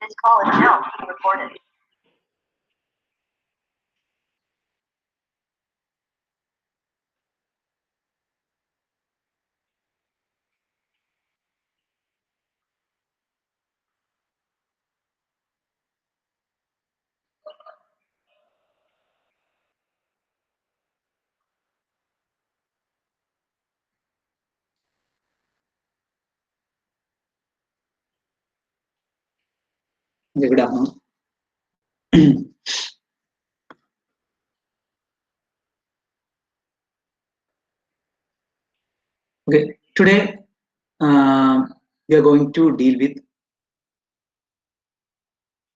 This call is now being recorded. Good afternoon. Okay, today we are going to deal with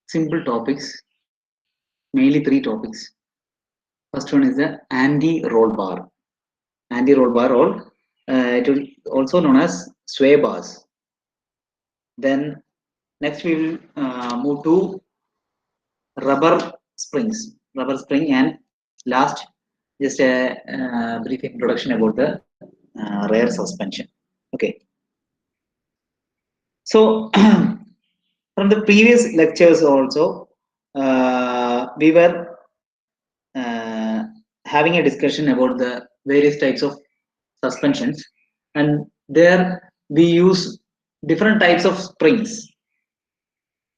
simple topics, mainly three topics. First one is the anti-roll bar. Anti-roll bar, or it will also known as sway bars. Then next we will move to rubber springs, and last just a brief introduction about the rear suspension. Okay, so from the previous lectures also we were having a discussion about the various types of suspensions, and there we use different types of springs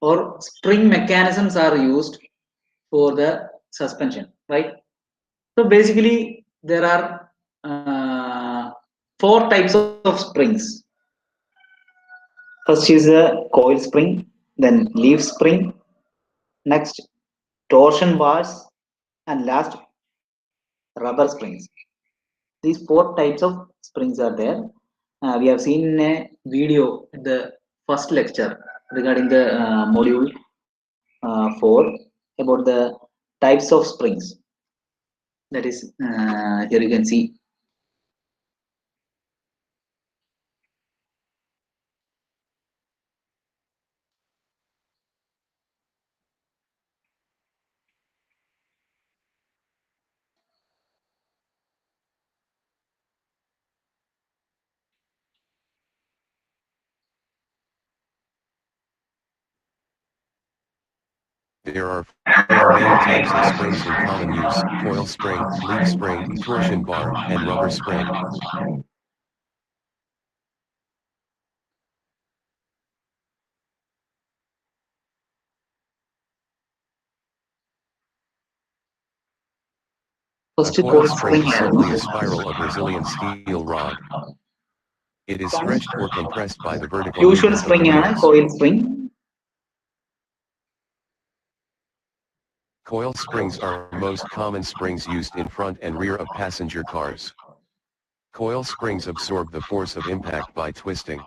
or spring mechanisms are used for the suspension, right? So basically there are four types of springs. First is a coil spring, then leaf spring, next torsion bars, and last rubber springs. These four types of springs are there. We have seen a video in the first lecture regarding the module 4 about the types of springs. That is, here you can see. There are four main types of springs in common use: coil spring, leaf spring, torsion bar, and rubber spring. A coil spring is simply a spiral of resilient steel rod. It is stretched or compressed by the vertical Usual movement of the spring ആണ് wheels. coil spring. Coil springs are most common springs used in front and rear of passenger cars. Coil springs absorb the force of impact by twisting.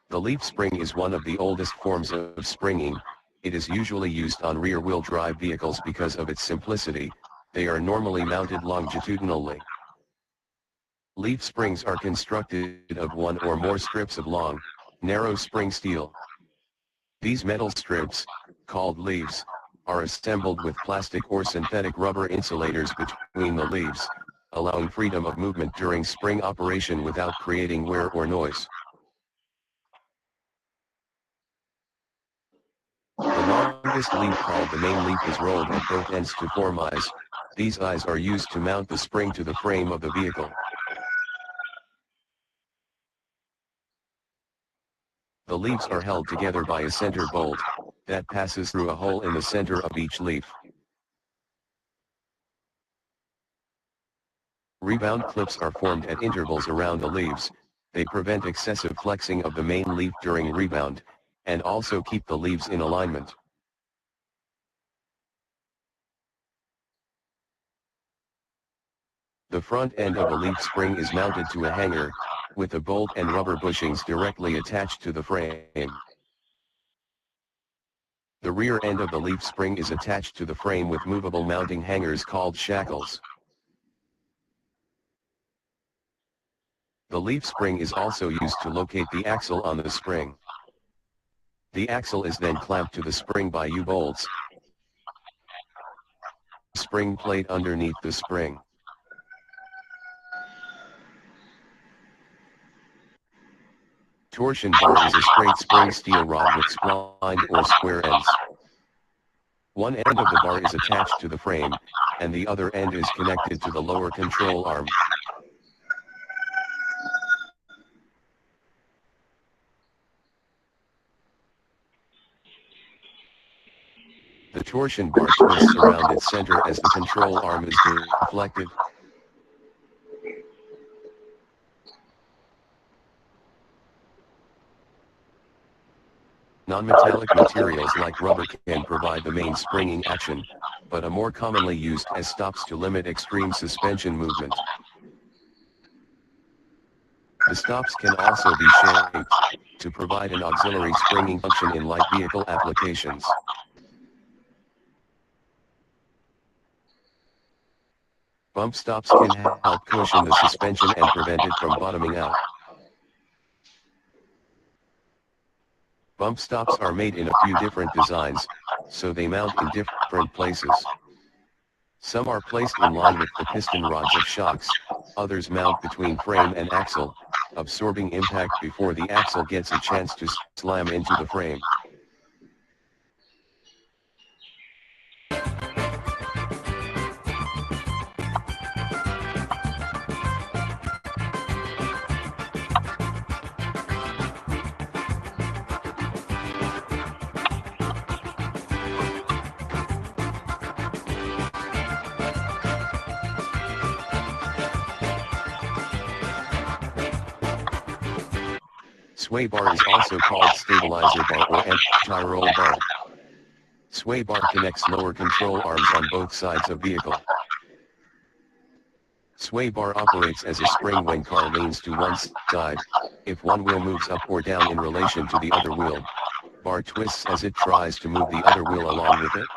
The leaf spring is one of the oldest forms of springing. It is usually used on rear-wheel drive vehicles because of its simplicity. They are normally mounted longitudinally. Leaf springs are constructed of one or more strips of long, narrow spring steel. These metal strips, called leaves, are assembled with plastic or synthetic rubber insulators between the leaves, allowing freedom of movement during spring operation without creating wear or noise. The longest leaf, called the main leaf, is rolled at both ends to form eyes. These eyes are used to mount the spring to the frame of the vehicle. The leaves are held together by a center bolt that passes through a hole in the center of each leaf. Rebound clips are formed at intervals around the leaves. They prevent excessive flexing of the main leaf during rebound, and also keep the leaves in alignment. The front end of a leaf spring is mounted to a hanger, with the bolt and rubber bushings directly attached to the frame. The rear end of the leaf spring is attached to the frame with movable mounting hangers called shackles. The leaf spring is also used to locate the axle on the spring. The axle is then clamped to the spring by U-bolts. Spring plate underneath the spring. Torsion bar is a straight spring steel rod with splined or square ends. One end of the bar is attached to the frame, and the other end is connected to the lower control arm. The torsion bar twists around its center as the control arm is deflected. Non-metallic materials like rubber can provide the main springing action, but are more commonly used as stops to limit extreme suspension movement. The stops can also be shaped to provide an auxiliary springing function in light vehicle applications. Bump stops can help cushion the suspension and prevent it from bottoming out. Bump stops are made in a few different designs, so they mount in different places. Some are placed in line with the piston rods of shocks, others mount between frame and axle, absorbing impact before the axle gets a chance to slam into the frame. Sway bar is also called stabilizer bar or anti-roll bar. Sway bar connects lower control arms on both sides of vehicle. Sway bar operates as a spring when car leans to one side. If one wheel moves up or down in relation to the other wheel, bar twists as it tries to move the other wheel along with it.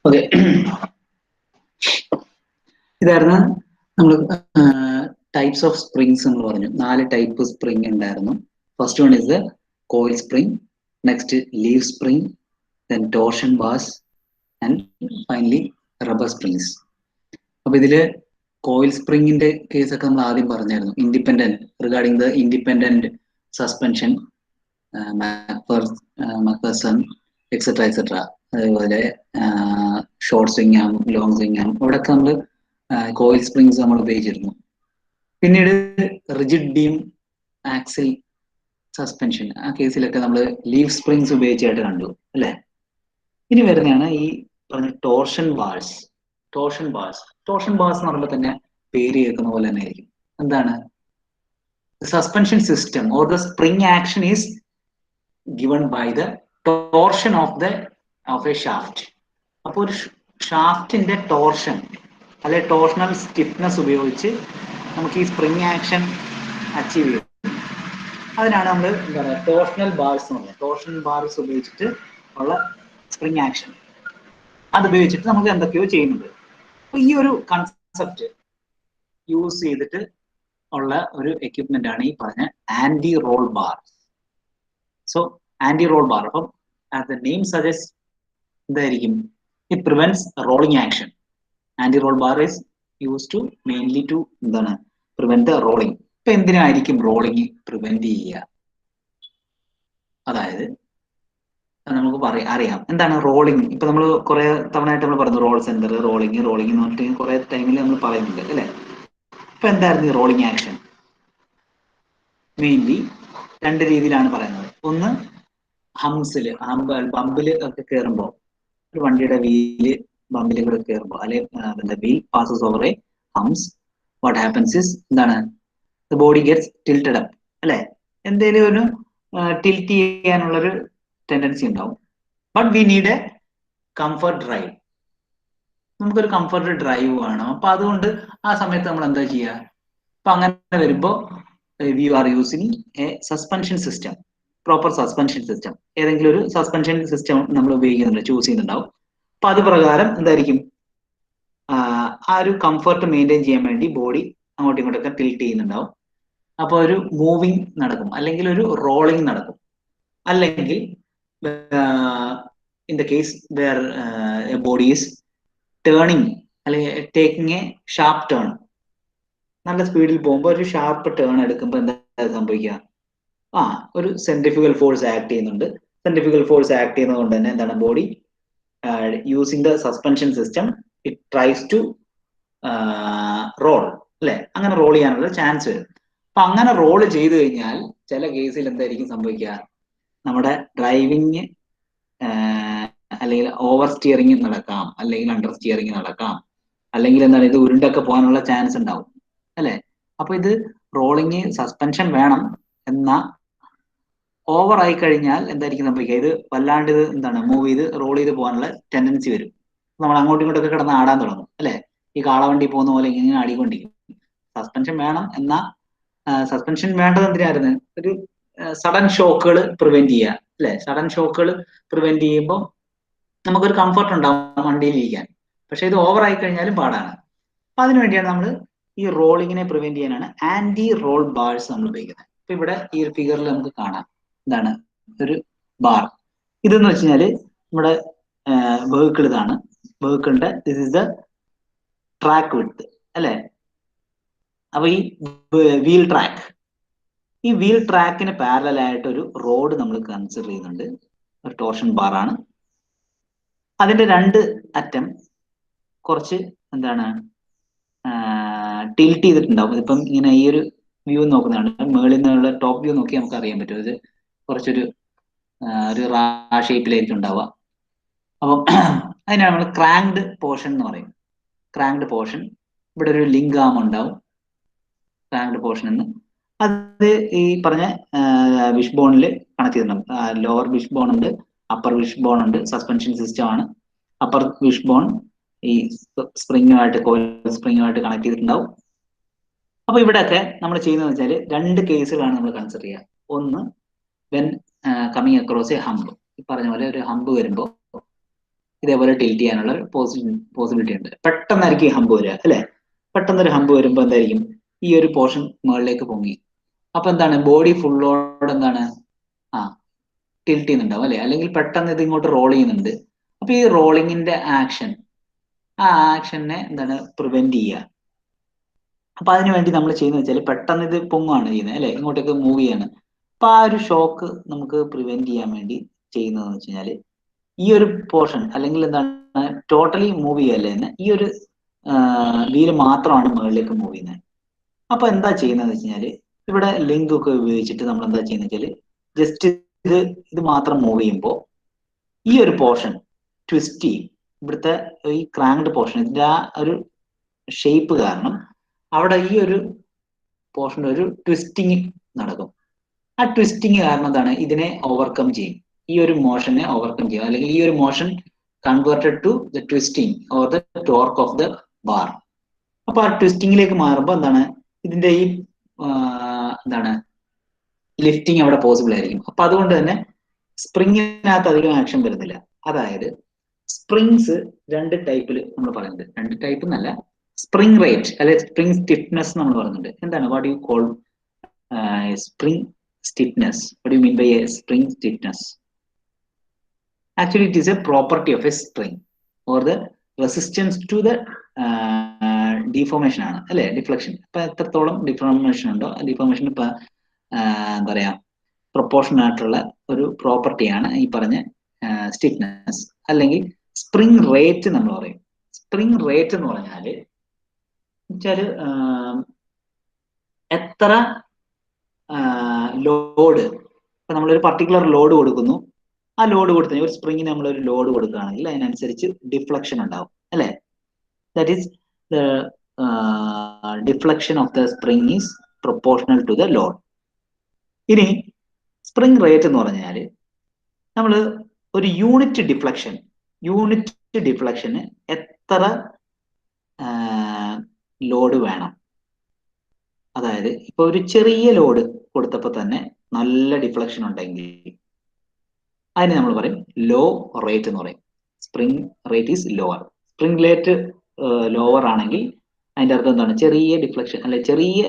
Okay, ഇതായിരുന്നു നമ്മൾ types of springs എന്ന് പറഞ്ഞു. 4 type spring ഉണ്ടായിരുന്നു. First one is the coil spring, next leave spring, then torsion bars and finally rubber springs. അപ്പൊ ഇതില് coil സ്പ്രിങ്ങിന്റെ കേസൊക്കെ നമ്മൾ ആദ്യം പറഞ്ഞായിരുന്നു. Independent regarding the independent suspension, MacPherson etcetera etcetera. അതേപോലെ ഷോർട്ട് സ്വിങ് ആം, ലോങ് സ്വിങ് ആം, ഇവിടെയൊക്കെ നമ്മൾ കോയിൽ സ്പ്രിങ്സ് നമ്മൾ ഉപയോഗിച്ചിരുന്നു. പിന്നീട് റിജിഡ് ബീം ആക്സിൽ സസ്പെൻഷൻ, ആ കേസിലൊക്കെ നമ്മൾ ലീവ് സ്പ്രിങ്സ് ഉപയോഗിച്ചായിട്ട് കണ്ടു അല്ലെ. ഇനി വരുന്നതാണ് ഈ പറഞ്ഞ ടോർഷൻ ബാർസ്. ടോർഷൻ ബാർസ് എന്ന് പറയുമ്പോൾ തന്നെ പേര് കേൾക്കുന്ന പോലെ തന്നെ ആയിരിക്കും. എന്താണ്? Suspension system or the spring action is given by the torsion of a shaft. അപ്പൊ ഒരു ഷാഫ്റ്റിന്റെ ടോർഷൻ അല്ലെ ടോർഷണൽ സ്റ്റിഫ്നെസ് ഉപയോഗിച്ച് നമുക്ക് ഈ സ്പ്രിങ് ആക്ഷൻ അച്ചീവ് ചെയ്യും. അതിനാണ് നമ്മൾ എന്താ പറയുക ടോർഷണൽ ബാർസ് എന്ന് പറയുന്നത്. ടോർഷണൽ ബാർസ് ഉപയോഗിച്ചിട്ട് ഉള്ള സ്പ്രിങ് ആക്ഷൻ, അത് ഉപയോഗിച്ചിട്ട് നമുക്ക് എന്തൊക്കെയോ ചെയ്യുന്നുണ്ട്. അപ്പൊ ഈ ഒരു കൺസെപ്റ്റ് യൂസ് ചെയ്തിട്ട് ഉള്ള ഒരു എക്യുപ്മെന്റ് ആണ് ഈ പറഞ്ഞ anti roll bar. So anti roll bar, അപ്പം ആസ് ദ നെയിം സജസ്റ്റ് എന്തായിരിക്കും? It prevents rolling action. Anti roll bar is use to mainly to എന്താണ് പ്രിവെന്റ് ദ റോളിംഗ്. ഇപ്പൊ എന്തിനായിരിക്കും റോളിംഗ് പ്രിവെന്റ് ചെയ്യുക? അതായത് നമുക്ക് അറിയാം എന്താണ് റോളിംഗ്. ഇപ്പൊ നമ്മൾ കുറെ തവണയായിട്ട് നമ്മൾ പറഞ്ഞു റോൾ സെന്റർ, റോളിംഗ് എന്ന് പറഞ്ഞിട്ട് കുറെ ടൈമിൽ നമ്മൾ പറയുന്നുണ്ട് അല്ലെ. ഇപ്പൊ എന്തായിരുന്നു ഈ റോളിംഗ് ആക്ഷൻ? മെയിൻലി 2 രീതിയിലാണ് പറയുന്നത്. ഒന്ന് ഹംസിൽ ബമ്പിൽ ഒക്കെ കയറുമ്പോൾ, ഒരു വണ്ടിയുടെ വീല് ബമ്പിൽ കൂടെ കയറുമ്പോൾ, അല്ലെങ്കിൽ wheel passes over a hump, what happens is എന്താണ്, the body gets tilted up അല്ലെ, എന്തെങ്കിലും ഒരു ടിൽറ്റ് ചെയ്യാനുള്ളൊരു ടെൻഡൻസി ഉണ്ടാവും. But we need a comfort drive, നമുക്കൊരു കംഫർട്ട് ഡ്രൈവ് വേണം. അപ്പൊ അതുകൊണ്ട് ആ സമയത്ത് നമ്മൾ എന്താ ചെയ്യുക, അപ്പൊ അങ്ങനെ വരുമ്പോ we are using a suspension system, proper suspension system, ഏതെങ്കിലും ഒരു സസ്പെൻഷൻ സിസ്റ്റം നമ്മൾ ഉപയോഗിക്കുന്നുണ്ട്, ചൂസ് ചെയ്യുന്നുണ്ടാവും. അപ്പൊ അത് പ്രകാരം എന്തായിരിക്കും, ആ ഒരു കംഫർട്ട് മെയിൻറ്റെയിൻ ചെയ്യാൻ വേണ്ടി ബോഡി അങ്ങോട്ടും ഇങ്ങോട്ടൊക്കെ ടിൽറ്റ് ചെയ്യുന്നുണ്ടാവും. അപ്പോൾ ഒരു മൂവിങ് നടക്കും, അല്ലെങ്കിൽ ഒരു റോളിങ് നടക്കും, അല്ലെങ്കിൽ in the case where body is turning, അല്ലെങ്കിൽ ടേക്കിംഗ് എ ഷാർപ്പ് ടേൺ, നല്ല സ്പീഡിൽ പോകുമ്പോൾ ഒരു ഷാർപ്പ് ടേൺ എടുക്കുമ്പോൾ എന്താ സംഭവിക്കുക, ഒരു സെൻട്രിഫ്യൂഗൽ ഫോഴ്സ് ആക്ട് ചെയ്യുന്നുണ്ട്. സെൻട്രിഫ്യൂഗൽ ഫോഴ്സ് ആക്ട് ചെയ്യുന്നത് കൊണ്ട് തന്നെ എന്താണ്, body using the suspension system it tries to roll അല്ലെ, അങ്ങനെ റോൾ ചെയ്യാനുള്ള ചാൻസ് വരും. അപ്പൊ അങ്ങനെ റോൾ ചെയ്തു കഴിഞ്ഞാൽ ചില കേസിൽ എന്തായിരിക്കും സംഭവിക്കുക, നമ്മുടെ ഡ്രൈവിങ് അല്ലെങ്കിൽ ഓവർ സ്റ്റിയറിംഗ് നടക്കാം, അല്ലെങ്കിൽ അണ്ടർ സ്റ്റിയറിംഗ് നടക്കാം, അല്ലെങ്കിൽ എന്താണ് ഇത് ഉരുണ്ടൊക്കെ പോകാനുള്ള ചാൻസ് ഉണ്ടാവും അല്ലെ. അപ്പൊ ഇത് റോളിങ് സസ്പെൻഷൻ വേണം, എന്നാ ഓവർ ആയി കഴിഞ്ഞാൽ എന്തായിരിക്കും സംഭവിക്കുക, ഇത് വല്ലാണ്ട് ഇത് എന്താണ് മൂവ് ചെയ്ത് റോൾ ചെയ്ത് പോകാനുള്ള ടെൻഡൻസി വരും. നമ്മൾ അങ്ങോട്ടും ഇങ്ങോട്ടൊക്കെ കിടന്ന് ആടാൻ തുടങ്ങും അല്ലെ, ഈ കാളവണ്ടി പോകുന്ന പോലെ ഇങ്ങനെ ആടിക്കൊണ്ടിരിക്കും. സസ്പെൻഷൻ വേണം, എന്നാ സസ്പെൻഷൻ വേണ്ടത് എന്തിനായിരുന്നു, ഒരു സഡൻ ഷോക്കുകൾ പ്രിവെന്റ് ചെയ്യുക അല്ലെ. സഡൻ ഷോക്കുകൾ പ്രിവെന്റ് ചെയ്യുമ്പോൾ നമുക്കൊരു കംഫർട്ട് ഉണ്ടാവും വണ്ടിയിൽ ഇരിക്കാൻ. പക്ഷെ ഇത് ഓവർ ആയി കഴിഞ്ഞാലും പാടാണ്. അപ്പൊ അതിനു വേണ്ടിയാണ് നമ്മൾ ഈ റോളിങ്ങിനെ പ്രിവെന്റ് ചെയ്യാനാണ് ആന്റി റോൾ ബാർസ് നമ്മൾ ഉപയോഗിക്കുന്നത്. അപ്പൊ ഇവിടെ ഈ ഒരു ഫിഗറിൽ നമുക്ക് കാണാം, എന്താണ് ഒരു ബാർ. ഇതെന്ന് വെച്ച് കഴിഞ്ഞാല് നമ്മുടെ വെഹിക്കിൾ, ഇതാണ് വെഹിക്കിളിന്റെ, this is the track width അല്ലെ. അപ്പൊ ഈ വീൽ ട്രാക്ക്, ഈ വീൽ ട്രാക്കിന് പാരലൽ ആയിട്ട് ഒരു റോഡ് നമ്മൾ കൺസിഡർ ചെയ്യുന്നുണ്ട്, ഒരു ടോർഷൻ ബാർ ആണ്. അതിന്റെ രണ്ട് അറ്റം കുറച്ച് എന്താണ് ടിൽറ്റ് ചെയ്തിട്ടുണ്ടാവും. ഇതിപ്പം ഇങ്ങനെ ഈ ഒരു വ്യൂ നോക്കുന്നതാണ്, മേളിൽ നിന്നുള്ള ടോപ്പ് വ്യൂ നോക്കി നമുക്ക് അറിയാൻ പറ്റും, ഇത് കുറച്ചൊരു ഒരു റാ ഷേപ്പിലായിരിക്കും ഉണ്ടാവുക. അപ്പം അതിനാണ് നമ്മൾ ക്രാങ്ക്ഡ് പോർഷൻ എന്ന് പറയും. ക്രാങ്ക്ഡ് പോർഷൻ, ഇവിടെ ഒരു ലിങ്ക് ആം ഉണ്ടാവും ക്രാങ്ക്ഡ് പോർഷൻ എന്ന്. അത് ഈ പറഞ്ഞ വിഷ് ബോണിൽ കണക്ട് ചെയ്തിട്ടുണ്ടാവും. ലോവർ വിഷ് ബോൺ ഉണ്ട്, അപ്പർ വിഷ് ബോൺ ഉണ്ട്, സസ്പെൻഷൻ സിസ്റ്റം ആണ്. അപ്പർ വിഷ് ബോൺ ഈ സ്പ്രിങ്ങുമായിട്ട്, കോയിൽ സ്പ്രിങ്ങുമായിട്ട് കണക്ട് ചെയ്തിട്ടുണ്ടാവും. അപ്പൊ ഇവിടെയൊക്കെ നമ്മൾ ചെയ്യുന്നത് വെച്ചാൽ രണ്ട് കേസുകളാണ് നമ്മൾ കൺസിഡർ ചെയ്യുക. ഒന്ന്, when coming across A hump, ഈ പറഞ്ഞ പോലെ ഒരു ഹമ്പ് വരുമ്പോൾ ഇതേപോലെ ടിൽറ്റ് ചെയ്യാനുള്ള പോസിബിലിറ്റി ഉണ്ട്. പെട്ടെന്നായിരിക്കും ഈ ഹമ്പ് വരിക അല്ലെ. പെട്ടെന്നൊരു ഹമ്പ് വരുമ്പോൾ എന്തായിരിക്കും, ഈ ഒരു പോർഷൻ മുകളിലേക്ക് പൊങ്ങി, അപ്പൊ എന്താണ് ബോഡി ഫുള്ളോട് എന്താണ് ടിൽറ്റ് ചെയ്യുന്നുണ്ടാവും അല്ലെ, അല്ലെങ്കിൽ പെട്ടെന്ന് ഇത് ഇങ്ങോട്ട് റോൾ ചെയ്യുന്നുണ്ട്. അപ്പൊ ഈ റോളിങ്ങിന്റെ ആക്ഷൻ, ആ ആക്ഷനെ എന്താണ് പ്രിവെന്റ് ചെയ്യുക. അപ്പൊ അതിനു വേണ്ടി നമ്മൾ ചെയ്യുന്നത് വെച്ചാൽ പെട്ടെന്ന് ഇത് പൊങ്ങുകയാണ് ചെയ്യുന്നത് അല്ലെ, ഇങ്ങോട്ടേക്ക് മൂവ് ചെയ്യാണ്. അപ്പൊ ആ ഒരു ഷോക്ക് നമുക്ക് പ്രിവെന്റ് ചെയ്യാൻ വേണ്ടി ചെയ്യുന്നതെന്ന് വെച്ച് കഴിഞ്ഞാൽ ഈ ഒരു പോർഷൻ, അല്ലെങ്കിൽ എന്താണ് ടോട്ടലി മൂവ് ചെയ്യല്ലേ എന്ന്, ഈ ഒരു വീല് മാത്രമാണ് മുകളിലേക്ക് മൂവ് ചെയ്യുന്നത്. അപ്പൊ എന്താ ചെയ്യുന്നതെന്ന് വെച്ച് കഴിഞ്ഞാല് ഇവിടെ ലിങ്ക് ഒക്കെ ഉപയോഗിച്ചിട്ട് നമ്മൾ എന്താ ചെയ്യുന്നത് വെച്ചാല് ജസ്റ്റ് ഇത് മാത്രം മൂവ് ചെയ്യുമ്പോൾ ഈ ഒരു പോർഷൻ ട്വിസ്റ്റ് ചെയ്യും. ഇവിടുത്തെ ഈ ക്രാങ്ക്ഡ് പോർഷൻ, ഇതിന്റെ ആ ഒരു ഷേപ്പ് കാരണം അവിടെ ഈ ഒരു പോർഷന്റെ ഒരു ട്വിസ്റ്റിങ് നടക്കും. ആ ട്വിസ്റ്റിങ് കാരണം എന്താണ്, ഇതിനെ ഓവർകം ചെയ്യും, ഈ ഒരു മോഷനെ ഓവർകം ചെയ്യും, അല്ലെങ്കിൽ ഈ ഒരു motion converted to the twisting or the torque of the bar. അപ്പൊ ആ ട്വിസ്റ്റിംഗിലേക്ക് മാറുമ്പോൾ എന്താണ്, ഇതിന്റെ ഈ എന്താണ് ലിഫ്റ്റിംഗ് അവിടെ പോസിബിൾ ആയിരിക്കും. അപ്പൊ അതുകൊണ്ട് തന്നെ സ്പ്രിങ്ങിനകത്ത് അധികം ആക്ഷൻ വരുന്നില്ല. അതായത് സ്പ്രിങ്സ് രണ്ട് ടൈപ്പിൽ നമ്മൾ പറയുന്നുണ്ട്, രണ്ട് ടൈപ്പ് എന്നല്ല, സ്പ്രിംഗ് റേറ്റ് അല്ലെ സ്പ്രിംഗ് സ്റ്റിഫ്നെസ് നമ്മൾ പറയുന്നുണ്ട്. എന്താണ്, what you call spring stiffness? What do you mean by a spring stiffness? Actually, it is a property of a spring or the resistance to the deformation ആണ് അല്ലെ, deflection. ഇപ്പൊ എത്രത്തോളം deformation ഉണ്ടോ, deformation ഇപ്പൊ എന്താ പറയാ പ്രൊപ്പോർഷൻ ആയിട്ടുള്ള ഒരു പ്രോപ്പർട്ടിയാണ് ഈ പറഞ്ഞ സ്റ്റിഫ്നെസ്, അല്ലെങ്കിൽ സ്പ്രിംഗ് റേറ്റ് നമ്മൾ പറയും. സ്പ്രിംഗ് റേറ്റ് എന്ന് പറഞ്ഞാല് വെച്ചാല് എത്ര ലോഡ്, ഇപ്പൊ നമ്മളൊരു പർട്ടിക്കുലർ ലോഡ് കൊടുക്കുന്നു, ആ ലോഡ് കൊടുത്ത ഒരു സ്പ്രിങ്ങിന് നമ്മൾ ഒരു ലോഡ് കൊടുക്കുകയാണെങ്കിൽ അതിനനുസരിച്ച് ഡിഫ്ലക്ഷൻ ഉണ്ടാവും അല്ലെ. That is the deflection of the spring is proportional to the load. ഇനി സ്പ്രിംഗ് റേറ്റ് എന്ന് പറഞ്ഞാൽ നമ്മൾ ഒരു യൂണിറ്റ് ഡിഫ്ലക്ഷന് എത്ര ലോഡ് വേണം. അതായത് ഇപ്പൊ ഒരു ചെറിയ ലോഡ് കൊടുത്തപ്പോൾ തന്നെ നല്ല ഡിഫ്ലക്ഷൻ ഉണ്ടെങ്കിൽ അതിന് നമ്മൾ പറയും ലോ റേറ്റ് എന്ന് പറയും. Spring rate is lower. Spring rate lower ആണെങ്കിൽ അതിന്റെ അർത്ഥം എന്താണ്? ചെറിയ ഡിഫ്ലക്ഷൻ അല്ലെ ചെറിയ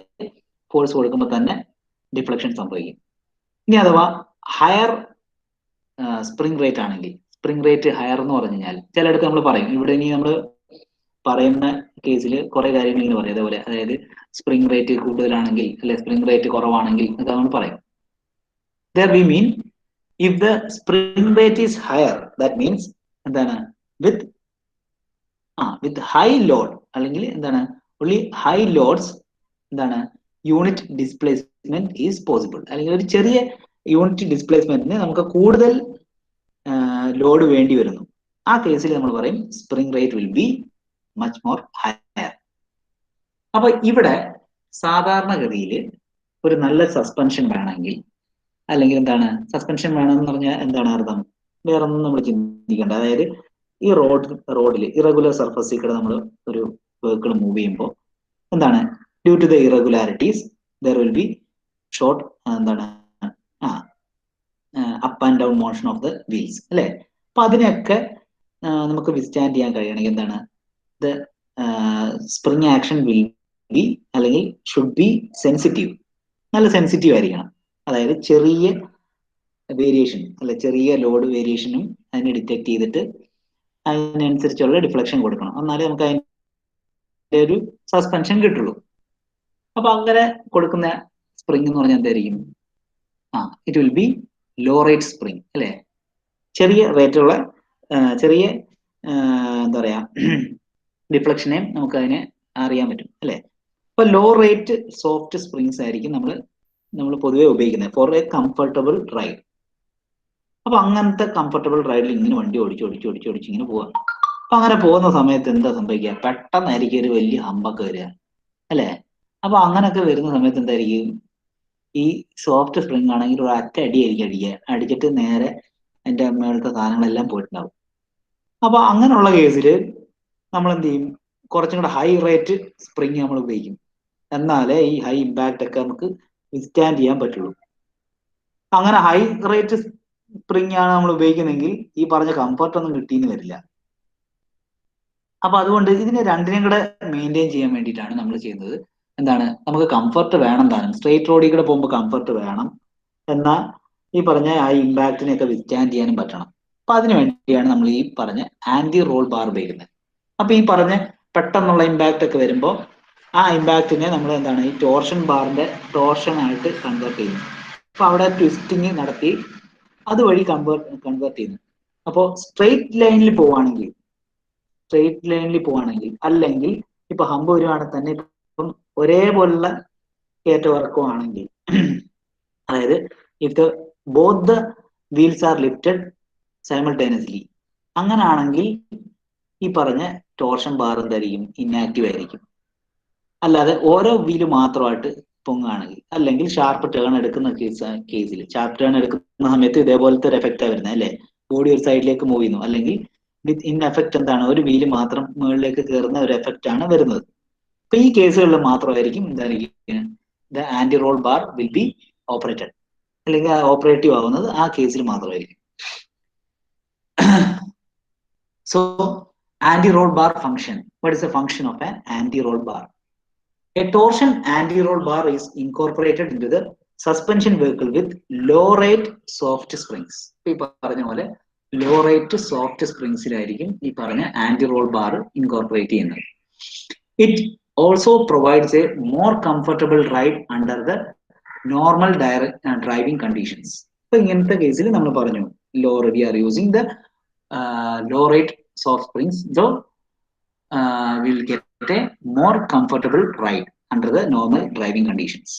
ഫോഴ്സ് കൊടുക്കുമ്പോൾ തന്നെ ഡിഫ്ലക്ഷൻ സംഭവിക്കും. ഇനി അഥവാ ഹയർ സ്പ്രിംഗ് റേറ്റ് ആണെങ്കിൽ, സ്പ്രിംഗ് റേറ്റ് ഹയർ എന്ന് പറഞ്ഞു കഴിഞ്ഞാൽ ചിലയിടത്ത് നമ്മൾ പറയും, ഇവിടെ ഇനി നമ്മൾ പറയുന്ന കേസിൽ കുറെ കാര്യങ്ങൾ ഇങ്ങനെ പറയും അതേപോലെ, അതായത് സ്പ്രിംഗ് റേറ്റ് കൂടുതലാണെങ്കിൽ അല്ലെ സ്പ്രിംഗ് റേറ്റ് കുറവാണെങ്കിൽ എന്നൊക്കെ നമ്മൾ പറയും. There we mean if the spring rate is higher, that means എന്താണ് with high load അല്ലെങ്കിൽ എന്താണ് only high loads എന്താണ് യൂണിറ്റ് ഡിസ്പ്ലേസ്മെന്റ് ഈസ് പോസിബിൾ. അല്ലെങ്കിൽ ഒരു ചെറിയ യൂണിറ്റ് ഡിസ്പ്ലേസ്മെന്റിന് നമുക്ക് കൂടുതൽ ലോഡ് വേണ്ടി വരുന്നു. ആ കേസിൽ നമ്മൾ പറയും spring rate will be much more higher. അപ്പൊ ഇവിടെ സാധാരണഗതിയിൽ ഒരു നല്ല സസ്പെൻഷൻ വേണമെങ്കിൽ, അല്ലെങ്കിൽ എന്താണ് സസ്പെൻഷൻ വേണമെന്ന് പറഞ്ഞാൽ എന്താണ് അർത്ഥം? വേറെ ഒന്നും നമ്മൾ ചിന്തിക്കേണ്ട. അതായത് ഈ റോഡിൽ ഇറഗുലർ സർഫസിൽ കൂടെ നമ്മൾ ഒരു വെഹിക്കിൾ മൂവ് ചെയ്യുമ്പോൾ എന്താണ് due to the irregularities there will be short എന്താണ് up and down motion of the wheels അല്ലെ. അപ്പൊ അതിനെയൊക്കെ നമുക്ക് വിസ്റ്റാൻഡ് ചെയ്യാൻ കഴിയണമെങ്കിൽ എന്താണ് the spring action will be അല്ലെങ്കിൽ ഷുഡ് ബി സെൻസിറ്റീവ്. നല്ല സെൻസിറ്റീവ് ആയിരിക്കണം. അതായത് ചെറിയ വേരിയേഷൻ അല്ലെ ചെറിയ ലോഡ് വേരിയേഷനും അതിനെ ഡിറ്റക്ട് ചെയ്തിട്ട് അതിനനുസരിച്ചുള്ള ഡിഫ്ലക്ഷൻ കൊടുക്കണം. എന്നാലേ നമുക്ക് അതിന്റെ ഒരു സസ്പെൻഷൻ കിട്ടുള്ളൂ. അപ്പൊ അങ്ങനെ കൊടുക്കുന്ന സ്പ്രിംഗ് എന്ന് പറഞ്ഞാൽ എന്തായിരിക്കും? It will be low rate spring അല്ലെ. ചെറിയ റേറ്റുള്ള ചെറിയ എന്താ പറയാ ഡിഫ്ലക്ഷനെ നമുക്ക് അതിനെ അറിയാൻ പറ്റും അല്ലെ. അപ്പൊ ലോ റേറ്റ് സോഫ്റ്റ് സ്പ്രിങ്സ് ആയിരിക്കും നമ്മൾ പൊതുവെ ഉപയോഗിക്കുന്നത് ഫോർ എ കംഫർട്ടബിൾ റൈഡ്. അപ്പൊ അങ്ങനത്തെ കംഫർട്ടബിൾ റൈഡിൽ ഇങ്ങനെ വണ്ടി ഓടിച്ച് ഇങ്ങനെ പോവാം. അപ്പൊ അങ്ങനെ പോകുന്ന സമയത്ത് എന്താ സംഭവിക്കുക? പെട്ടെന്നായിരിക്കും ഒരു വലിയ ഹമ്പൊക്കെ വരിക അല്ലെ. അപ്പൊ അങ്ങനൊക്കെ വരുന്ന സമയത്ത് എന്തായിരിക്കും? ഈ സോഫ്റ്റ് സ്പ്രിംഗ് ആണെങ്കിൽ ഒരു അറ്റ അടിയായിരിക്കും അടിച്ചിട്ട് നേരെ അതിന്റെ മേളത്തെ സാധനങ്ങളെല്ലാം പോയിട്ടുണ്ടാവും. അപ്പൊ അങ്ങനെയുള്ള കേസിൽ നമ്മൾ എന്ത് ചെയ്യും? കുറച്ചും കൂടെ ഹൈ റേറ്റ് സ്പ്രിംഗ് നമ്മൾ ഉപയോഗിക്കും. എന്നാലേ ഈ ഹൈ ഇമ്പാക്ട് ഒക്കെ നമുക്ക് വിസ്റ്റാൻഡ് ചെയ്യാൻ പറ്റുള്ളൂ. അങ്ങനെ ഹൈ റേറ്റ് സ്പ്രിംഗ് ആണ് നമ്മൾ ഉപയോഗിക്കുന്നെങ്കിൽ ഈ പറഞ്ഞ കംഫർട്ട് ഒന്നും കിട്ടിയെന്ന് വരില്ല. അപ്പൊ അതുകൊണ്ട് ഇതിനെ രണ്ടിനെയും കൂടെ മെയിൻറ്റെയിൻ ചെയ്യാൻ വേണ്ടിയിട്ടാണ് നമ്മൾ ചെയ്യുന്നത്. എന്താണ് നമുക്ക് കംഫർട്ട് വേണം താനും. സ്ട്രെയിറ്റ് റോഡിൽ കൂടെ പോകുമ്പോൾ കംഫർട്ട് വേണം, എന്നാൽ ഈ പറഞ്ഞ ആ ഇമ്പാക്റ്റിനെയൊക്കെ വിസ്റ്റാൻഡ് ചെയ്യാനും പറ്റണം. അപ്പൊ അതിനു വേണ്ടിയാണ് നമ്മൾ ഈ പറഞ്ഞ ആന്റി റോൾ ബാർ ഉപയോഗിക്കുന്നത്. അപ്പൊ ഈ പറഞ്ഞ പെട്ടെന്നുള്ള ഇമ്പാക്റ്റ് ഒക്കെ വരുമ്പോൾ ആ ഇമ്പാക്റ്റിനെ നമ്മൾ എന്താണ് ഈ ടോർഷൻ ബാറിന്റെ ടോർഷൻ ആയിട്ട് കൺവേർട്ട് ചെയ്യുന്നു. അപ്പൊ അവിടെ ട്വിസ്റ്റിങ് നടത്തി അതുവഴി കൺവേർട്ട് ചെയ്യുന്നു. അപ്പോൾ സ്ട്രെയിറ്റ് ലൈനിൽ പോവാണെങ്കിൽ അല്ലെങ്കിൽ ഇപ്പൊ ഹമ്പ് വരുവാണെങ്കിൽ തന്നെ ഇപ്പം ഒരേപോലുള്ള കയറ്റം ആണെങ്കിൽ അതായത് if both the wheels R lifted simultaneously, അങ്ങനെ ആണെങ്കിൽ ഈ പറഞ്ഞ ടോർഷൻ ബാർ എന്തായിരിക്കും? ഇന്നാക്റ്റീവ് ആയിരിക്കും. അല്ലാതെ ഓരോ വീല് മാത്രമായിട്ട് പൊങ്ങുകയാണെങ്കിൽ, അല്ലെങ്കിൽ ഷാർപ്പ് ടേൺ എടുക്കുന്ന കേസിൽ ഷാർപ്പ് ടേൺ എടുക്കുന്ന സമയത്ത് ഇതേപോലത്തെ ഒരു എഫക്റ്റാണ് വരുന്നത് അല്ലെ. ബോഡി ഒരു സൈഡിലേക്ക് മൂവ് ചെയ്യുന്നു, അല്ലെങ്കിൽ വിത്ത് ഇൻ എഫക്റ്റ് എന്താണ് ഒരു വീല് മാത്രം മുകളിലേക്ക് കയറുന്ന ഒരു എഫക്റ്റ് ആണ് വരുന്നത്. അപ്പൊ ഈ കേസുകളിൽ മാത്രമായിരിക്കും എന്തായിരിക്കും the anti roll bar will be operated, അല്ലെങ്കിൽ ഓപ്പറേറ്റീവ് ആവുന്നത് ആ കേസിൽ മാത്രമായിരിക്കും. So anti-roll bar function. What is the function of an anti-roll bar? A torsion anti-roll bar is incorporated into the suspension vehicle with low rate soft springs. ഈ പറഞ്ഞ പോലെ low rate soft springsലായിരിക്കും ഈ പറഞ്ഞ anti-roll bar incorporate ചെയ്യുന്നത്. It also provides a more comfortable ride under the normal driving conditions. അപ്പൊ ഇങ്ങനത്തെ കേസിൽ നമ്മൾ പറഞ്ഞു we are using the low rate soft springs, so we'll get a more comfortable ride under the normal driving conditions.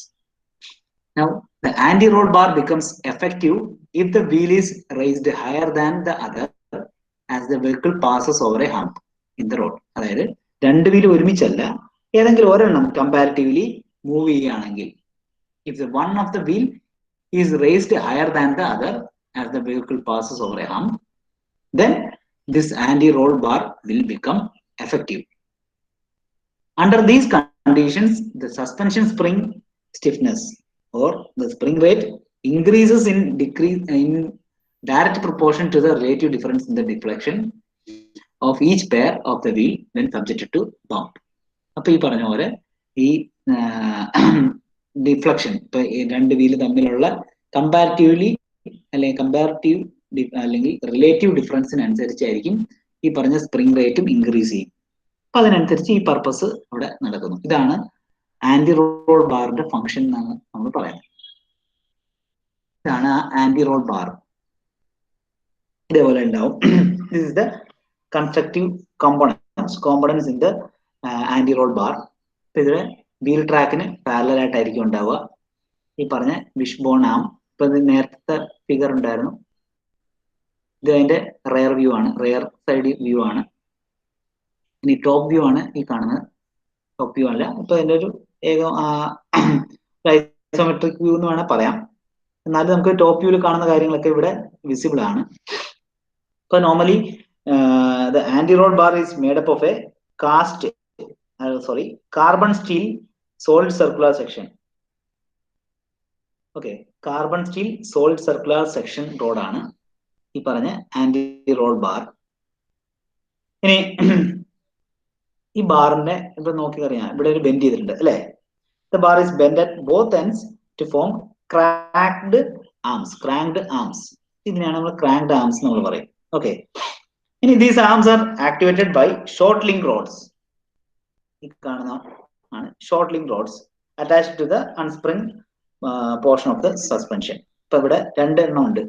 Now, the anti-roll bar becomes effective if the wheel is raised higher than the other as the vehicle passes over a hump in the road. അതായത് രണ്ട് wheel ഒരുമിച്ചല്ല, ഏതെങ്കിലും ഒരെണ്ണം comparatively move ചെയ്യുകയാണെങ്കിൽ, if the one of the wheel is raised higher than the other as the vehicle passes over a hump, then this anti-roll bar will become effective. Under these conditions, the suspension spring stiffness or the spring rate increases in direct proportion to the relative difference in the deflection of each pair of the wheel when subjected to bump. അപ്പോൾ ഈ പറഞ്ഞ പോലെ ഈ deflection ഇപ്പൊ രണ്ട് wheel തമ്മിലുള്ള comparatively അല്ലെങ്കിൽ comparative അല്ലെങ്കിൽ റിലേറ്റീവ് ഡിഫറൻസിനനുസരിച്ചായിരിക്കും ഈ പറഞ്ഞ സ്പ്രിംഗ് റേറ്റും ഇൻക്രീസ് ചെയ്യും. അപ്പൊ അതിനനുസരിച്ച് ഈ പർപ്പസ് അവിടെ നടക്കുന്നു. ഇതാണ് ആന്റി റോൾ ബാറിന്റെ ഫംഗ്ഷൻ എന്നാണ് നമ്മൾ പറയുന്നത്. ഇതാണ് ആന്റി റോൾ ബാർ. ഇതേപോലെ ഉണ്ടാവും. This is the constructive components in the anti roll bar. ഇതിലെ വീൽ ട്രാക്കിന് പാരലൽ ആയിട്ടായിരിക്കും ഉണ്ടാവുക. ഈ പറഞ്ഞ വിഷ് ബോൺ ആം, ഇപ്പൊ നേരത്തെ ഫിഗർ ഉണ്ടായിരുന്നു, ഇത് അതിന്റെ റെയർ വ്യൂ ആണ്, റെയർ സൈഡ് വ്യൂ ആണ്. ഇനി ടോപ്പ് വ്യൂ ആണ് ഈ കാണുന്നത്. ടോപ്പ് വ്യൂ അല്ല, ഇപ്പൊ അതിന്റെ ഒരു ഐസോമെട്രിക് വ്യൂ എന്ന് വേണേൽ പറയാം. എന്നാലും നമുക്ക് ടോപ്പ് വ്യൂവിൽ കാണുന്ന കാര്യങ്ങളൊക്കെ ഇവിടെ വിസിബിൾ ആണ്. ഇപ്പൊ normally the anti-roll bar is made up of a carbon steel solid circular section. Okay, carbon steel solid circular section rod ആണ് ഈ പറഞ്ഞ anti-roll bar. ഇനി ഈ ബാറിന്റെ ഇപ്പൊ നോക്കിക്കറിയാം, ഇവിടെ ഒരു ബെൻഡ് ചെയ്തിട്ടുണ്ട് അല്ലെ. The bar is bent at both ends to form cranked arms. ഇതിനെയാണ് നമ്മൾ cranked arms എന്ന് പറയും. Okay. ഇനി these arms are activated by short link rods. ഈ കാണുന്ന ആണ് short link rods attached to the unsprung portion of the suspension. ഇപ്പൊ ഇവിടെ രണ്ടെണ്ണം ഉണ്ട്.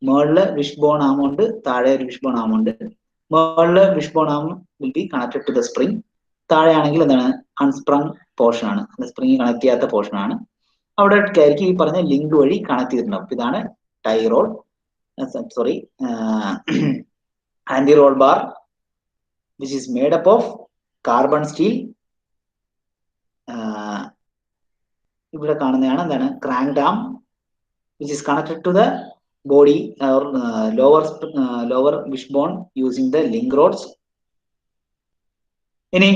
മുകളില് വിഷ് ബോൺ ആം ഉണ്ട്, താഴെ ഒരു വിഷ് ബോൺ ആം ഉണ്ട്. മുകളില് wishbone arm will be connected to the spring. താഴെയാണെങ്കിൽ എന്താണ് അൺസ്പ്രങ് പോർഷൻ ആണ്, സ്പ്രിങ് കണക്ട് ചെയ്യാത്ത പോർഷൻ ആണ്. അവിടെ ആയിരിക്കും ഈ പറഞ്ഞ ലിങ്ക് വഴി കണക്ട് ചെയ്തിട്ടുണ്ടാവും. ഇതാണ് tie roll anti-roll bar, which is made up of carbon steel. ഇവിടെ കാണുന്നതാണ് എന്താണ് cranked arm, which is connected to the body or lower wishbone using the link rods. ഇനി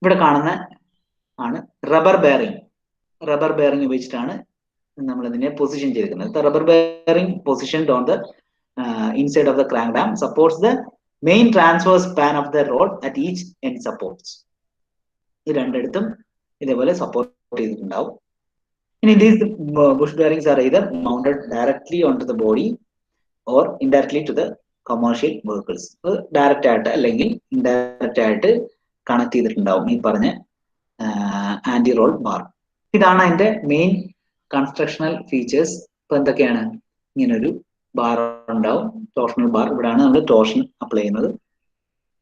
ഇവിടെ കാണുന്ന ആണ് റബ്ബർ ബെയറിംഗ് ഉപയോഗിച്ചിട്ടാണ് നമ്മൾ ഇതിനെ പൊസിഷൻ ചെയ്തിരിക്കുന്നത്. The rubber bearing positioned on the inside of the crank dam supports the main transverse span of the rod at each end supports. ഈ രണ്ടിടത്തും ഇതേപോലെ സപ്പോർട്ട് ചെയ്തിട്ടുണ്ടാവും. ഇനി these bush bearings are either mounted directly onto the body or indirectly to the commercial vehicles. Direct ആയിട്ട് അല്ലെങ്കിൽ indirect ആയിട്ട് connect ചെയ്തിട്ടുണ്ടാവും ഈ പറഞ്ഞ ആന്റി റോൾ ബാർ. ഇതാണ് അതിന്റെ മെയിൻ കൺസ്ട്രക്ഷണൽ ഫീച്ചേഴ്സ്. ഇപ്പൊ എന്തൊക്കെയാണ്, ഇങ്ങനൊരു ബാർ ഉണ്ടാവും, ടോർഷണൽ ബാർ. ഇവിടെയാണ് നമ്മൾ ടോർഷൻ അപ്ലൈ ചെയ്യുന്നത്.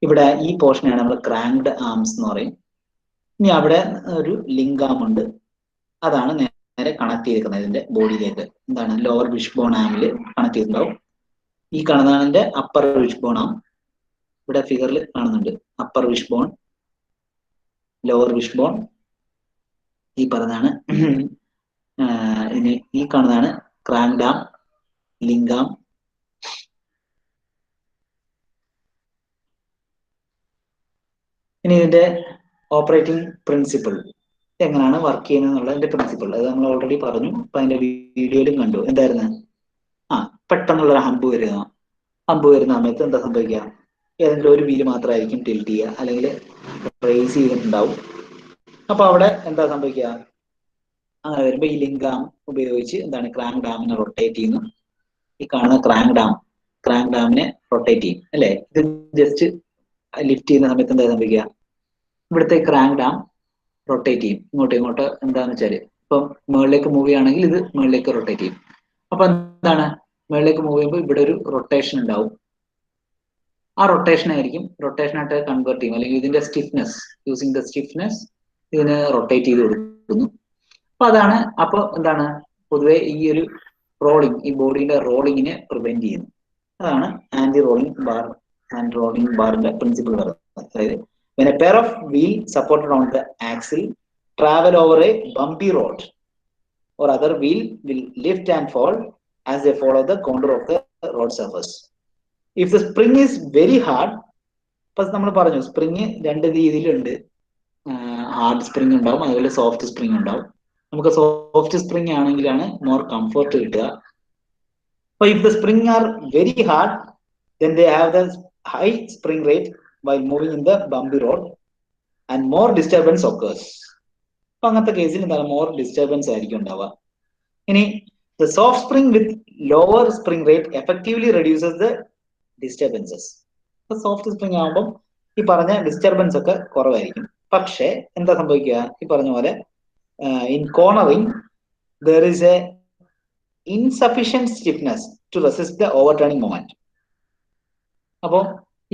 ഇവിടെ ഈ പോർഷനാണ് നമ്മൾ ക്രാങ്ക്ഡ് ആംസ് എന്ന് പറയും. ഇനി അവിടെ ഒരു ലിങ്ക് ആം ഉണ്ട്, അതാണ് നേരെ കണക്ട് ചെയ്തിരിക്കുന്നത് ഇതിന്റെ ബോഡിയിലേക്ക്. എന്താണ് ലോവർ വിഷ് ബോൺ ആമിൽ കണക്ട് ചെയ്തിട്ടുണ്ടാവും. ഈ കാണുന്നതിന്റെ അപ്പർ വിഷ് ബോൺ ആം, ഇവിടെ ഫിഗറിൽ കാണുന്നുണ്ട് upper wishbone, lower wishbone. ഈ പറഞ്ഞതാണ് ഈ കാണുന്നതാണ് ക്രാങ്ക്ഡ് ആം, ലിങ്ക് ആം. ഇനി ഇതിന്റെ ഓപ്പറേറ്റിംഗ് പ്രിൻസിപ്പിൾ എങ്ങനെയാണ് വർക്ക് ചെയ്യുന്നത് എന്നുള്ളതിന്റെ പ്രിൻസിപ്പിൾ അത് നമ്മൾ ഓൾറെഡി പറഞ്ഞു. അപ്പൊ അതിന്റെ വീഡിയോയിലും കണ്ടു. എന്തായിരുന്നു, പെട്ടെന്നുള്ളൊരു ഹമ്പ് വരുന്ന സമയത്ത് എന്താ സംഭവിക്കുക, ഏതെങ്കിലും ഒരു വീല് മാത്രമായിരിക്കും ടിൽറ്റ് ചെയ്യുക അല്ലെങ്കിൽ റേസ് ചെയ്തിട്ടുണ്ടാവും. അപ്പൊ അവിടെ എന്താ സംഭവിക്കുക, അങ്ങനെ വരുമ്പോ ഈ ലിങ്ക് ആം ഉപയോഗിച്ച് എന്താണ് ക്രാങ്ക് ഡാമിനെ റൊട്ടേറ്റ് ചെയ്യുന്നു. ഈ കാണുന്ന ക്രാങ്ക് ഡാമിനെ റൊട്ടേറ്റ് ചെയ്യും അല്ലെ. ഇത് ജസ്റ്റ് ലിഫ്റ്റ് ചെയ്യുന്ന സമയത്ത് എന്താ സംഭവിക്കുക, ഇവിടുത്തെ ക്രാങ്ക് ഡാം റൊട്ടേറ്റ് ചെയ്യും ഇങ്ങോട്ട്. എന്താന്ന് വെച്ചാല് ഇപ്പം മുകളിലേക്ക് മൂവ് ചെയ്യുകയാണെങ്കിൽ ഇത് മുകളിലേക്ക് റൊട്ടേറ്റ് ചെയ്യും. അപ്പൊ എന്താണ്, മുകളിലേക്ക് മൂവ് ചെയ്യുമ്പോൾ ഇവിടെ ഒരു റൊട്ടേഷൻ ഉണ്ടാവും. ആ റൊട്ടേഷനായിട്ട് കൺവേർട്ട് ചെയ്യും. അല്ലെങ്കിൽ ഇതിന്റെ സ്റ്റിഫ്നെസ്, യൂസിങ് ദ സ്റ്റിഫ്നെസ് ഇതിന് റൊട്ടേറ്റ് ചെയ്ത് കൊടുക്കുന്നു. അപ്പൊ അതാണ് അപ്പൊ എന്താണ് പൊതുവെ ഈ ഒരു റോളിംഗ് ഈ ബോഡിയുടെ റോളിങ്ങിനെ പ്രിവെന്റ് ചെയ്യുന്നു. അതാണ് anti rolling bar and rolling ബാറിന്റെ പ്രിൻസിപ്പിൾ പറയുന്നത്. അതായത് when a pair of wheel supported on the axle travel over a bumpy road or other wheel will lift and fall as they follow the contour of the road surface. If the spring is very hard, ഇപ്പൊ നമ്മൾ പറഞ്ഞു spring രണ്ട് രീതിയിലുണ്ട്. Hard spring ഉണ്ടാവും, അതുപോലെ soft spring ഉണ്ടാവും. നമുക്ക് soft spring ആണെങ്കിലാണ് more comfort കിട്ടുക. So if the spring are very hard, then they have the high spring rate while moving in the bumpy road and more disturbance occurs. അപ്പൊ അങ്ങനത്തെ കേസിൽ എന്താണ് more disturbance ആയിരിക്കും ഉണ്ടാവുക. ഇനി the soft spring with lower spring rate effectively reduces the disturbances. ഇപ്പൊ soft spring ആകുമ്പോൾ ഈ പറഞ്ഞ ഡിസ്റ്റർബൻസ് ഒക്കെ കുറവായിരിക്കും. പക്ഷേ എന്താ സംഭവിക്കുക, ഈ പറഞ്ഞ പോലെ in cornering there is a insufficient stiffness to resist the overturning moment. അപ്പോൾ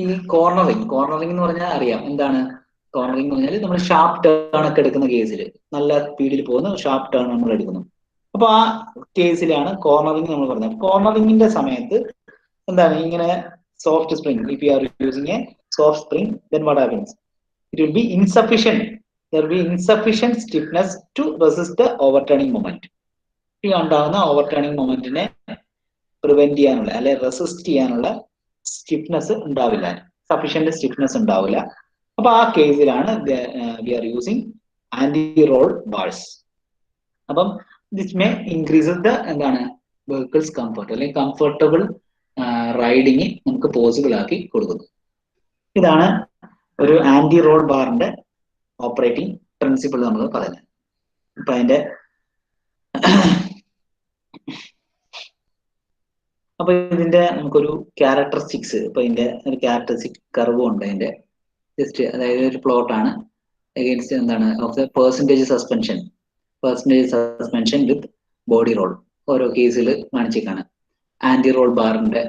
ഈ കോർണറിങ് എന്ന് പറഞ്ഞാൽ അറിയാം എന്താണ് കോർണറിങ് എന്ന് പറഞ്ഞാൽ നമ്മൾ ഷാർപ്പ് ടേൺ ഒക്കെ എടുക്കുന്ന കേസിൽ നല്ല സ്പീഡിൽ പോകുന്ന ഷാർപ്പ് ടേൺ നമ്മൾ എടുക്കുന്നു. അപ്പൊ ആ കേസിലാണ് കോർണറിങ് നമ്മൾ പറഞ്ഞത്. കോർണറിങ്ങിന്റെ സമയത്ത് എന്താണ് ഇങ്ങനെ soft spring, if you are using A soft spring, then what happens? It will be insufficient. There will be insufficient stiffness to resist the overturning moment. ഈ ഉണ്ടാകുന്ന ഓവർടേണിംഗ് മൊമെന്റിനെ പ്രിവെന്റ് ചെയ്യാനുള്ള അല്ലെ റെസിസ്റ്റ് ചെയ്യാനുള്ള സ്റ്റിഫ്നെസ് ഉണ്ടാവില്ല, സഫീഷ്യന്റ് സ്റ്റിഫ്നെസ് ഉണ്ടാവില്ല. അപ്പൊ ആ കേസിലാണ് we are using anti roll bars. അപ്പം ദിസ് മേ ഇൻക്രീസസ് ദ എന്താണ് വെഹിക്കിൾസ് കംഫർട്ട് അല്ലെങ്കിൽ കംഫർട്ടബിൾ റൈഡിങ് നമുക്ക് പോസിബിൾ ആക്കി കൊടുക്കുന്നു. ഇതാണ് ഒരു ആന്റി റോൾ ബാറിന്റെ ഓപ്പറേറ്റിംഗ് പ്രിൻസിപ്പിൾ നമ്മൾ പറയുന്നത്. ഇപ്പൊ അതിന്റെ അപ്പൊ ഇതിന്റെ നമുക്കൊരു ക്യാരക്ടറിസ്റ്റിക്സ്, ഇപ്പൊ ഇതിന്റെ ഒരു ക്യാരക്ടറിസ്റ്റിക് കർവും ഉണ്ട് അതിന്റെ ജസ്റ്റ്, അതായത് ഒരു പ്ലോട്ട് ആണ് അഗെയിൻസ്റ്റ് എന്താണ് of the percentage suspension with body roll. ഓരോ കേസിൽ കാണിച്ചേക്കാണ്. ആന്റി റോൾ ബാറിന്റെ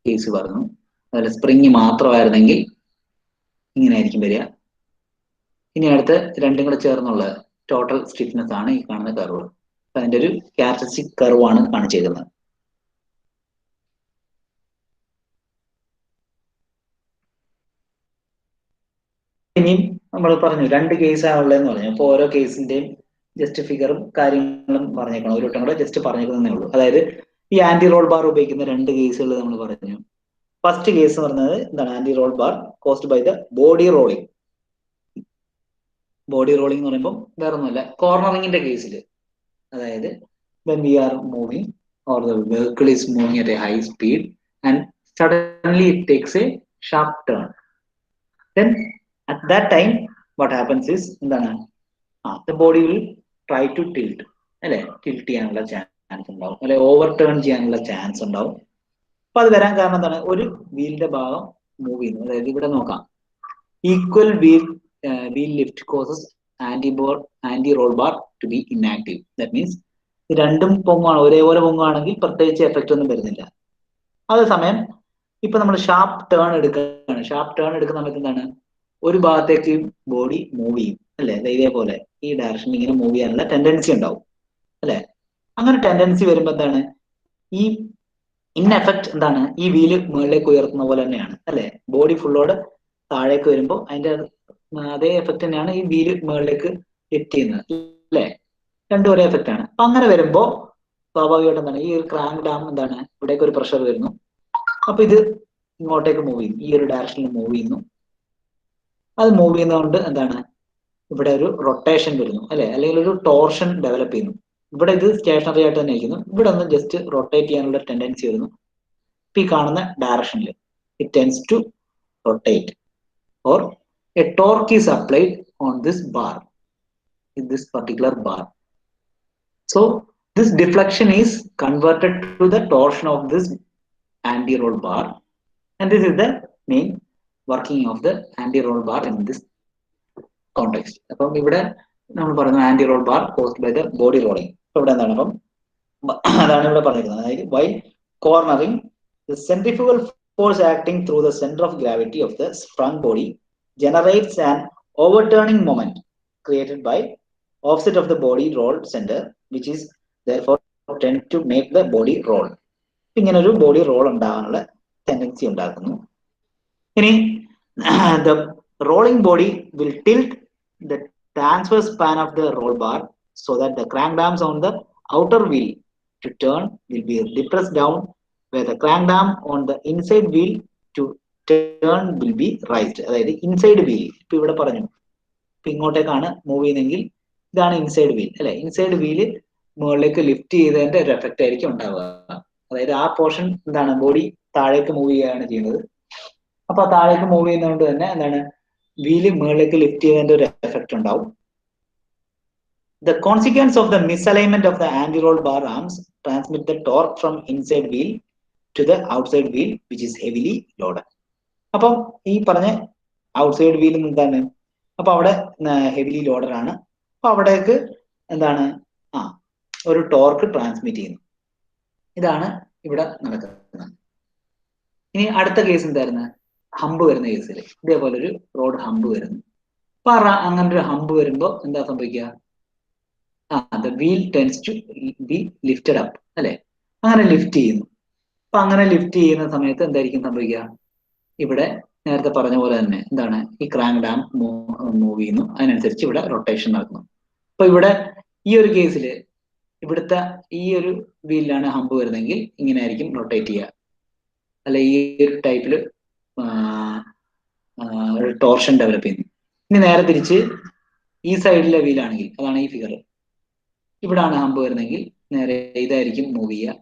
കേസ് പറഞ്ഞു. അതുപോലെ സ്പ്രിങ് മാത്രമായിരുന്നെങ്കിൽ ഇങ്ങനെ ആയിരിക്കും വരിക. ഇനി അടുത്ത് രണ്ടും കൂടെ ചേർന്നുള്ള ടോട്ടൽ സ്റ്റിഫ്നെസ് ആണ് ഈ കാണുന്ന കർവ്. അതിന്റെ ഒരു ക്യാരക്ടറിസ്റ്റിക് കർവാണ് കാണിച്ചേക്കുന്നത്. ഇനിയും നമ്മൾ പറഞ്ഞു രണ്ട് കേസാണ് ഉള്ളതെന്ന് പറഞ്ഞു. അപ്പൊ ഓരോ കേസിന്റെയും ജസ്റ്റ് ഫിഗറും കാര്യങ്ങളും പറഞ്ഞേക്കണം. ഒരു വട്ടം കൂടെ ജസ്റ്റ് പറഞ്ഞേക്കുന്നേ ഉള്ളൂ. അതായത് ഈ ആന്റി റോൾ ബാർ ഉപയോഗിക്കുന്ന രണ്ട് കേസുകൾ നമ്മൾ പറഞ്ഞു. ഫസ്റ്റ് കേസ് എന്ന് പറഞ്ഞത് എന്താണ്, anti roll bar caused by the body rolling. Body rolling എന്ന് പറയുമ്പോൾ വേറെ ഒന്നുമല്ല, കോർണറിങ്ങിന്റെ കേസിൽ, അതായത് when we are moving or the vehicle is moving at a high speed and suddenly it takes a sharp turn, then at that time what happens is എന്താണ്, the body will try to tilt, അല്ലെ, tilt ചെയ്യാനുള്ള chance ഉണ്ടാവും, അല്ലെ over turn ചെയ്യാനുള്ള chance ഉണ്ടാവും. അപ്പൊ അത് വരാൻ കാരണം എന്താണ്, ഒരു വീലിന്റെ ഭാഗം മൂവ് ചെയ്യുന്നു. അതായത് ഇവിടെ നോക്കാം, equal wheel lift causes anti roll bar to be inactive. That means രണ്ടും പൊങ്ങാണ്, ഒരേപോലെ പൊങ്ങുകയാണെങ്കിൽ പ്രത്യേകിച്ച് എഫക്റ്റ് ഒന്നും വരുന്നില്ല. അതേസമയം ഇപ്പൊ നമ്മൾ ഷാർപ്പ് ടേൺ എടുക്കുകയാണ്. ഷാർപ്പ് ടേൺ എടുക്കുന്ന സമയത്ത് എന്താണ്, ഒരു ഭാഗത്തേക്ക് ബോഡി മൂവ് ചെയ്യും, അല്ലെ, ഇതേപോലെ ഈ ഡയറക്ഷനിൽ ഇങ്ങനെ മൂവ് ചെയ്യാനുള്ള ടെൻഡൻസി ഉണ്ടാവും, അല്ലെ. അങ്ങനെ ടെൻഡൻസി വരുമ്പോ എന്താണ്, ഈ ഇൻ എഫക്ട് എന്താണ്, ഈ വീല് മുകളിലേക്ക് ഉയർത്തുന്ന പോലെ തന്നെയാണ്, അല്ലെ. ബോഡി ഫുള്ളോട് താഴേക്ക് വരുമ്പോൾ അതിന്റെ അതേ എഫക്ട് തന്നെയാണ് ഈ വീല് മുകളിലേക്ക് ലിഫ്റ്റ് ചെയ്യുന്നത്, അല്ലെ. രണ്ടും ഒരേ എഫക്റ്റ് ആണ്. അപ്പൊ അങ്ങനെ വരുമ്പോ സ്വാഭാവികമായിട്ട് എന്താണ്, ഈ ഒരു ക്രാങ്ക് ഡാം എന്താണ്, ഇവിടേക്ക് ഒരു പ്രഷർ വരുന്നു. അപ്പൊ ഇത് ഇങ്ങോട്ടേക്ക് മൂവ് ചെയ്യുന്നു, ഈ ഒരു ഡയറക്ഷനിൽ മൂവ് ചെയ്യുന്നു. അത് മൂവ് ചെയ്യുന്നതുകൊണ്ട് എന്താണ്, ഇവിടെ ഒരു റൊട്ടേഷൻ വരുന്നു, അല്ലെ, അല്ലെങ്കിൽ ഒരു ടോർഷൻ ഡെവലപ്പ് ചെയ്യുന്നു. ഇവിടെ ഇത് സ്റ്റേഷനറി ആയിട്ട് തന്നെ ഇരിക്കുന്നു, ഇവിടെ ഒന്ന് ജസ്റ്റ് റൊട്ടേറ്റ് ചെയ്യാനുള്ള ടെൻഡൻസി വരുന്നു. ഇപ്പൊ ഈ കാണുന്ന ഡയറക്ഷനിൽ it tends to rotate, or a torque is applied on this bar, in this particular bar. So this deflection is converted to the torsion of this anti-roll bar, and this is the main working of the anti-roll bar in this context. അപ്പം ഇവിടെ നമ്മൾ പറയുന്ന anti-roll bar caused by the body rolling. ഇവിടെ എന്താണ്, അപ്പം അതാണ് ഇവിടെ പറഞ്ഞിരിക്കുന്നത്. അതായത് while cornering, the centrifugal force acting through the center of gravity of the sprung body generates an overturning moment created by offset of the body roll center, which is therefore tend to make the body roll. ഇങ്ങനെ ഒരു body role ഉണ്ടാകാനുള്ള tendency ഉണ്ടാക്കുന്നു. ഇനി the rolling body will tilt the transverse span of the roll bar so that the crank dams on the outer wheel to turn will be depressed down, where the crank dam on the inside wheel to turn will be raised. അതായത് inside wheel ഇപ്പൊ ഇവിടെ പറഞ്ഞു, ഇപ്പൊ ഇങ്ങോട്ടേക്കാണ് move ചെയ്യുന്നതെങ്കിൽ ഇതാണ് inside wheel അല്ലെ. Inside wheel മുകളിലേക്ക് lift ചെയ്തതിന്റെ ഒരു എഫക്റ്റ് ആയിരിക്കും ഉണ്ടാവുക. അതായത് ആ പോർഷൻ എന്താണ്, ബോഡി താഴേക്ക് മൂവ് ചെയ്യുകയാണ് ചെയ്യുന്നത്. അപ്പൊ താഴേക്ക് മൂവ് ചെയ്യുന്നതുകൊണ്ട് തന്നെ എന്താണ്, വീല് മുകളിലേക്ക് ലിഫ്റ്റ് ചെയ്തതിന്റെ ഒരു എഫക്റ്റ് ഉണ്ടാവും. The consequence of the misalignment of the anti-roll bar arms transmit the torque from inside wheel to the outside wheel, which is heavily loaded. അപ്പം ഈ പറഞ്ഞ ഔട്ട്സൈഡ് വീൽ എന്താണ്, അപ്പൊ അവിടെ ഹെവിലി ലോഡർ ആണ്. അപ്പൊ അവിടേക്ക് എന്താണ്, ഒരു ടോർക്ക് ട്രാൻസ്മിറ്റ് ചെയ്യുന്നു. ഇതാണ് ഇവിടെ നടക്കുന്നത്. ഇനി അടുത്ത കേസ് എന്തായിരുന്നു, ഹമ്പ് വരുന്ന കേസിൽ ഇതേപോലെ ഒരു റോഡ് ഹമ്പ് വരുന്നു. അപ്പൊ അങ്ങനെ ഒരു ഹമ്പ് വരുമ്പോ എന്താ സംഭവിക്കുക, the wheel tends to be lifted up അല്ലെ, അങ്ങനെ ലിഫ്റ്റ് ചെയ്യുന്നു. അപ്പൊ അങ്ങനെ ലിഫ്റ്റ് ചെയ്യുന്ന സമയത്ത് എന്തായിരിക്കും സംഭവിക്കുക, ഇവിടെ നേരത്തെ പറഞ്ഞ പോലെ തന്നെ എന്താണ്, ഈ ക്രാങ്ക് ഡാം മൂവ് ചെയ്യുന്നു, അതിനനുസരിച്ച് ഇവിടെ റൊട്ടേഷൻ നടക്കുന്നു. അപ്പൊ ഇവിടെ ഈ ഒരു കേസിൽ ഇവിടുത്തെ ഈ ഒരു വീലിലാണ് ഹമ്പ് വരുന്നതെങ്കിൽ ഇങ്ങനെ ആയിരിക്കും റൊട്ടേറ്റ് ചെയ്യുക, അല്ല ഈ ഒരു ടൈപ്പില് ടോർഷൻ ഡെവലപ്പ് ചെയ്യുന്നു. ഇനി നേരെ തിരിച്ച് ഈ സൈഡിലെ വീലാണെങ്കിൽ, അതാണ് ഈ ഫിഗർ, ഇവിടാണ് ഹമ്പ് വരുന്നതെങ്കിൽ നേരെ ഇതായിരിക്കും മൂവ് ചെയ്യുക,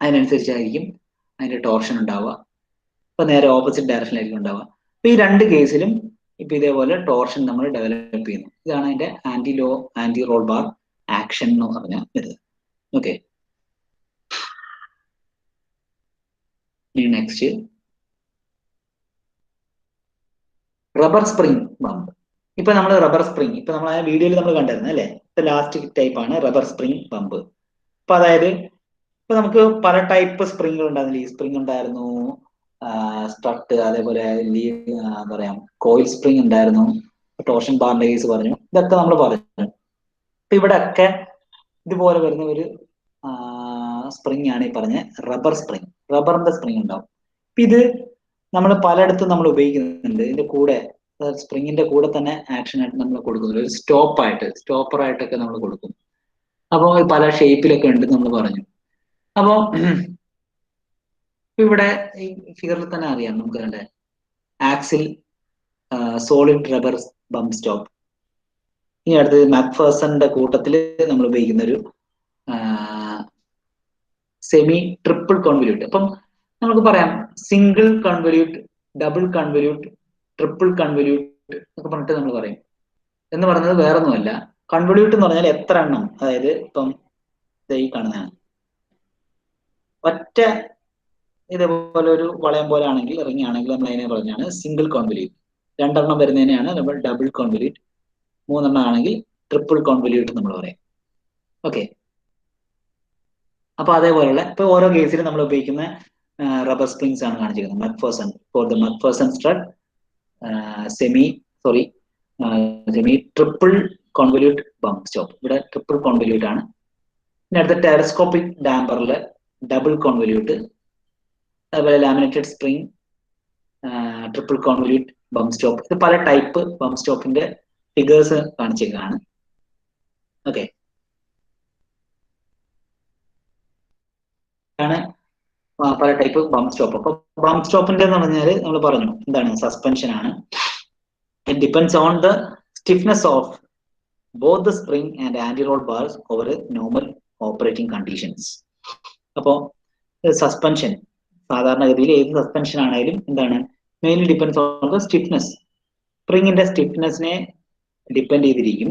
അതിനനുസരിച്ചായിരിക്കും അതിന്റെ ടോർഷൻ ഉണ്ടാവുക. അപ്പൊ നേരെ ഓപ്പോസിറ്റ് ഡയറക്ഷനിലായിരിക്കും ഉണ്ടാവുക. അപ്പൊ ഈ രണ്ട് കേസിലും ഇപ്പൊ ഇതേപോലെ ടോർഷൻ നമ്മൾ ഡെവലപ്പ് ചെയ്യുന്നു. ഇതാണ് അതിന്റെ ആന്റി റോൾ ബാർ ആക്ഷൻ എന്ന് പറഞ്ഞ ഇത്. Okay, next rubber spring bump. ഇപ്പൊ നമ്മൾ റബ്ബർ സ്പ്രിംഗ്, ഇപ്പൊ നമ്മൾ ആ വീഡിയോയിൽ നമ്മൾ കണ്ടിരുന്നു അല്ലെ, ഇപ്പൊ ലാസ്റ്റ് ടൈപ്പ് ആണ് റബ്ബർ സ്പ്രിംഗ് ബമ്പ്. അപ്പൊ അതായത് ഇപ്പൊ നമുക്ക് പല ടൈപ്പ് സ്പ്രിങ്ങുകൾ ഉണ്ടായിരുന്നു. ലീ സ്പ്രിംഗ് ഉണ്ടായിരുന്നു, സ്ട്രട്ട്, അതേപോലെ എന്താ പറയാ കോയിൽ സ്പ്രിംഗ് ഉണ്ടായിരുന്നു, ടോർഷൻ ബാറിന്റെ കേസ് പറഞ്ഞു, ഇതൊക്കെ നമ്മൾ പറഞ്ഞു. അപ്പൊ ഇവിടെ ഒക്കെ ഇതുപോലെ വരുന്ന ഒരു സ്പ്രിംഗ് ആണ് ഈ പറഞ്ഞ റബ്ബർ സ്പ്രിംഗ്. റബ്ബറിന്റെ സ്പ്രിംഗ് ഉണ്ടാവും. അപ്പൊ ഇത് നമ്മൾ പലയിടത്തും നമ്മൾ ഉപയോഗിക്കുന്നുണ്ട്. ഇതിന്റെ കൂടെ സ്പ്രിങ്ങിന്റെ കൂടെ തന്നെ ആക്ഷൻ ആയിട്ട് നമ്മൾ കൊടുക്കുന്നുണ്ട്, ഒരു സ്റ്റോപ്പറായിട്ടൊക്കെ നമ്മൾ കൊടുക്കും. അപ്പോൾ പല ഷേപ്പിലൊക്കെ ഉണ്ട് നമ്മൾ പറഞ്ഞു. അപ്പോ ഇവിടെ ഈ ഫിഗറിൽ തന്നെ അറിയാം നമുക്ക് കണ്ടേ, axle solid rubber bump stop. ഇനി അടുത്തത് മാക്ഫേഴ്സന്റെ കൂട്ടത്തിൽ നമ്മൾ ഉപയോഗിക്കുന്ന ഒരു സെമി ട്രിപ്പിൾ കോൺവല്യൂട്ട്. അപ്പം നമുക്ക് പറയാം സിംഗിൾ കൺവല്യൂട്ട്, ഡബിൾ കൺവല്യൂട്ട്, ട്രിപ്പിൾ കൺവല്യൂട്ട് എന്നൊക്കെ പറഞ്ഞിട്ട് നമ്മൾ പറയും. എന്ന് പറയുന്നത് വേറൊന്നുമല്ല, കൺവല്യൂട്ട് എന്ന് പറഞ്ഞാൽ എത്ര എണ്ണം, അതായത് ഇപ്പം ഈ കാണുന്നതാണ് ഒറ്റ ഇതേപോലെ ഒരു വളയം പോലെ ആണെങ്കിൽ, റിംഗ് ആണെങ്കിൽ നമ്മൾ അതിനെ പറഞ്ഞാണ് സിംഗിൾ കോൺവല്യൂട്ട്. രണ്ടെണ്ണം വരുന്നതിനെയാണ് നമ്മൾ ഡബിൾ കോൺവല്യൂട്ട്, മൂന്നെണ്ണം ആണെങ്കിൽ ട്രിപ്പിൾ കോൺവല്യൂട്ട് നമ്മൾ പറയും. ഓക്കെ, അപ്പൊ അതേപോലെയുള്ള ഇപ്പൊ ഓരോ കേസിലും നമ്മൾ ഉപയോഗിക്കുന്ന റബ്ബർ സ്പ്രിങ്സ് ആണ് കാണിച്ചിരിക്കുന്നത്. MacPherson, for the MacPherson strut semi triple convolute bump stop, ഇവിടെ ട്രിപ്പിൾ കോൺവല്യൂട്ട് ആണ്. പിന്നെ അടുത്ത ടെലസ്കോപ്പിക് ഡാമ്പറില് ഡബിൾ കോൺവല്യൂട്ട്, അതുപോലെ laminated spring triple convolute bump stop. ഇത് പല ടൈപ്പ് ബംപ് സ്റ്റോപ്പിന്റെ ഫിഗേഴ്സ് കാണിച്ചേക്കാണ്. ഓക്കെ, ആണ് പല ടൈപ്പ് ബംപ് സ്റ്റോപ്പ്. അപ്പൊ ബംപ് സ്റ്റോപ്പിന്റെ എന്ന് പറഞ്ഞാൽ നമ്മൾ പറഞ്ഞു എന്താണ്, സസ്പെൻഷൻ ആണ്. It depends on the stiffness of both the spring and anti roll bars over normal operating conditions. അപ്പോൾ സസ്പെൻഷൻ സാധാരണഗതിയിൽ ഏത് സസ്പെൻഷൻ ആണെങ്കിലും എന്താണ്, mainly depends on the stiffness. സ്പ്രിങ്ങിന്റെ സ്റ്റിഫ്നെസ്സിനെ ഡിപ്പെൻഡ് ചെയ്തിരിക്കും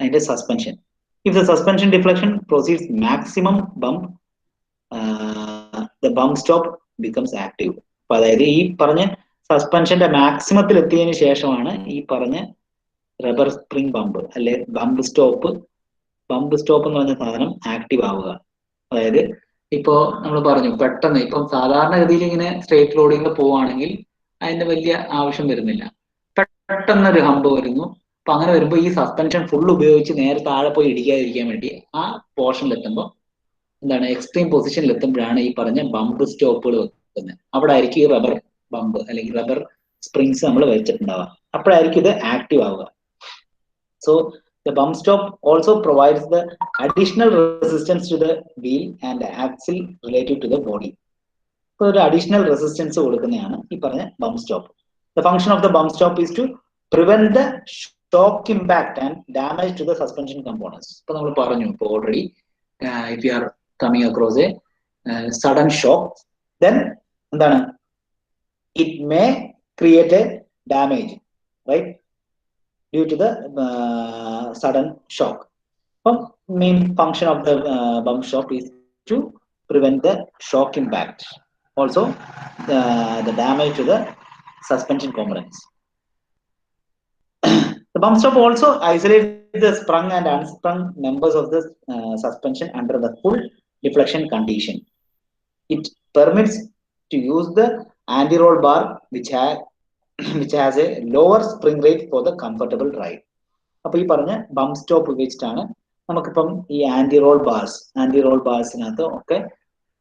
അതിന്റെ suspension. If the suspension deflection proceeds maximum bump, the bump stop becomes active. അപ്പൊ അതായത് ഈ പറഞ്ഞ സസ്പെൻഷന്റെ മാക്സിമത്തിൽ എത്തിയതിനു ശേഷമാണ് ഈ പറഞ്ഞ റബ്ബർ സ്പ്രിംഗ് ബംപ് അല്ലെ ബംപ് സ്റ്റോപ്പ് എന്ന് പറഞ്ഞ സാധനം ആക്റ്റീവ് ആവുക. അതായത് ഇപ്പോ നമ്മൾ പറഞ്ഞു പെട്ടെന്ന് ഇപ്പം സാധാരണഗതിയിൽ ഇങ്ങനെ സ്ട്രേറ്റ് ലോഡിങ്ങിൽ പോവുകയാണെങ്കിൽ അതിന്റെ വലിയ ആവശ്യം വരുന്നില്ല. പെട്ടെന്നൊരു ഹമ്പ് വരുന്നു, അപ്പൊ അങ്ങനെ വരുമ്പോൾ ഈ സസ്പെൻഷൻ ഫുൾ ഉപയോഗിച്ച് നേരെ താഴെ പോയി ഇടിക്കാതിരിക്കാൻ വേണ്ടി ആ പോർഷനിൽ എത്തുമ്പോൾ എന്താണ് എക്സ്ട്രീം പൊസിഷനിൽ എത്തുമ്പോഴാണ് ഈ പറഞ്ഞ ബമ്പ് സ്റ്റോപ്പുകൾ വെക്കുന്നത്. അവിടെ ആയിരിക്കും ഈ റബ്ബർ ബമ്പ് അല്ലെങ്കിൽ റബ്ബർ സ്പ്രിങ്സ് നമ്മൾ വെച്ചിട്ടുണ്ടാവുക. അപ്പോഴായിരിക്കും ഇത് ആക്റ്റീവ് ആവുക. So the bump stop also provides the additional resistance to the wheel and axle related to the body. So ഒരു additional resistance കൊടുക്കുന്നതാണ് ഈ പറഞ്ഞ bump stop. The function of the bump stop is to prevent the shock impact and damage to the suspension components. ഇപ്പൊ നമ്മൾ പറഞ്ഞു ഇപ്പോൾ already if you are coming across a sudden shock, then എന്താണ് it may create a damage, right, due to the sudden shock. The main function of the bump stop is to prevent the shock impact, also the damage to the suspension components. The bump stop also isolates the sprung and unsprung members of the suspension under the full deflection condition. It permits to use the anti-roll bar which has a lower spring rate for the comfortable ride. അപ്പൊ ഈ പറഞ്ഞ bump stop ഉപയോഗിച്ചിട്ടാണ് നമുക്കിപ്പം ഈ anti role ബാർസിനകത്ത് ഒക്കെ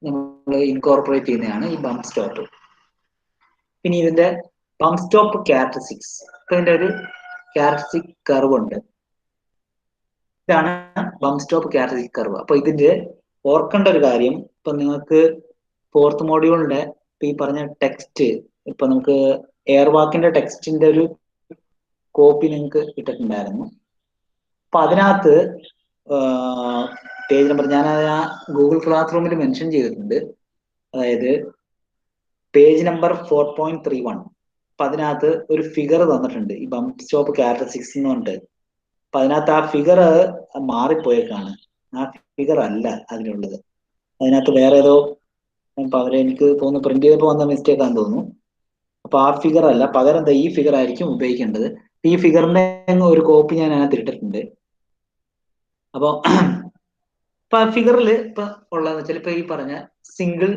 നമ്മൾ incorporate ചെയ്യുന്നതാണ് ഈ ബംപ് സ്റ്റോപ്പ്. പിന്നെ ഇതിന്റെ ബംപ് സ്റ്റോപ്പ് ക്യാരക്ടറിസ്റ്റിക്സ്, ഇപ്പൊ ഇതിന്റെ ഒരു ക്യാരക്ടറിസ്റ്റിക് കർവ് ഉണ്ട്. ഇതാണ് ബംപ് സ്റ്റോപ്പ് ക്യാരക്ടറിസ്റ്റിക് കർവ്. അപ്പൊ ഇതിന്റെ ഓർക്കേണ്ട ഒരു കാര്യം, ഇപ്പൊ നിങ്ങൾക്ക് 4th മോഡ്യൂളിന്റെ ഈ പറഞ്ഞ ടെക്സ്റ്റ്, ഇപ്പൊ നമുക്ക് എയർവാക്കിന്റെ ടെക്സ്റ്റിന്റെ ഒരു കോപ്പി നിങ്ങൾക്ക് ഇട്ടിട്ടുണ്ടായിരുന്നു. അപ്പൊ അതിനകത്ത് പേജ് നമ്പർ ഞാൻ ആ ഗൂഗിൾ ക്ലാസ് റൂമിൽ മെൻഷൻ ചെയ്തിട്ടുണ്ട്. അതായത് പേജ് നമ്പർ 4.31. അപ്പൊ അതിനകത്ത് ഒരു ഫിഗർ തന്നിട്ടുണ്ട്, ഈ ബംപ് സ്റ്റോപ്പ് ക്യാരക്ടറിസ്റ്റിക്സ് എന്ന് പറഞ്ഞിട്ട്. അപ്പൊ അതിനകത്ത് ആ ഫിഗർ മാറിപ്പോയേക്കാണ്. ആ ഫിഗർ അല്ല അതിലുള്ളത്. അതിനകത്ത് വേറെ ഏതോ എനിക്ക് തോന്നുന്നു പ്രിന്റ് ചെയ്തപ്പോൾ വന്ന മിസ്റ്റേക്ക് ആണെന്ന് തോന്നുന്നു. അപ്പൊ ആ ഫിഗർ അല്ല, പകരം ഈ ഫിഗർ ആയിരിക്കും ഉപയോഗിക്കേണ്ടത്. ഈ ഫിഗറിന്റെ ഒരു കോപ്പി ഞാൻ അതിനകത്ത് ഇട്ടിട്ടുണ്ട്. അപ്പൊ ആ ഫിഗറിൽ ഇപ്പൊ ഉള്ളതെന്ന് വെച്ചാൽ ഇപ്പൊ ഈ പറഞ്ഞ സിംഗിൾ,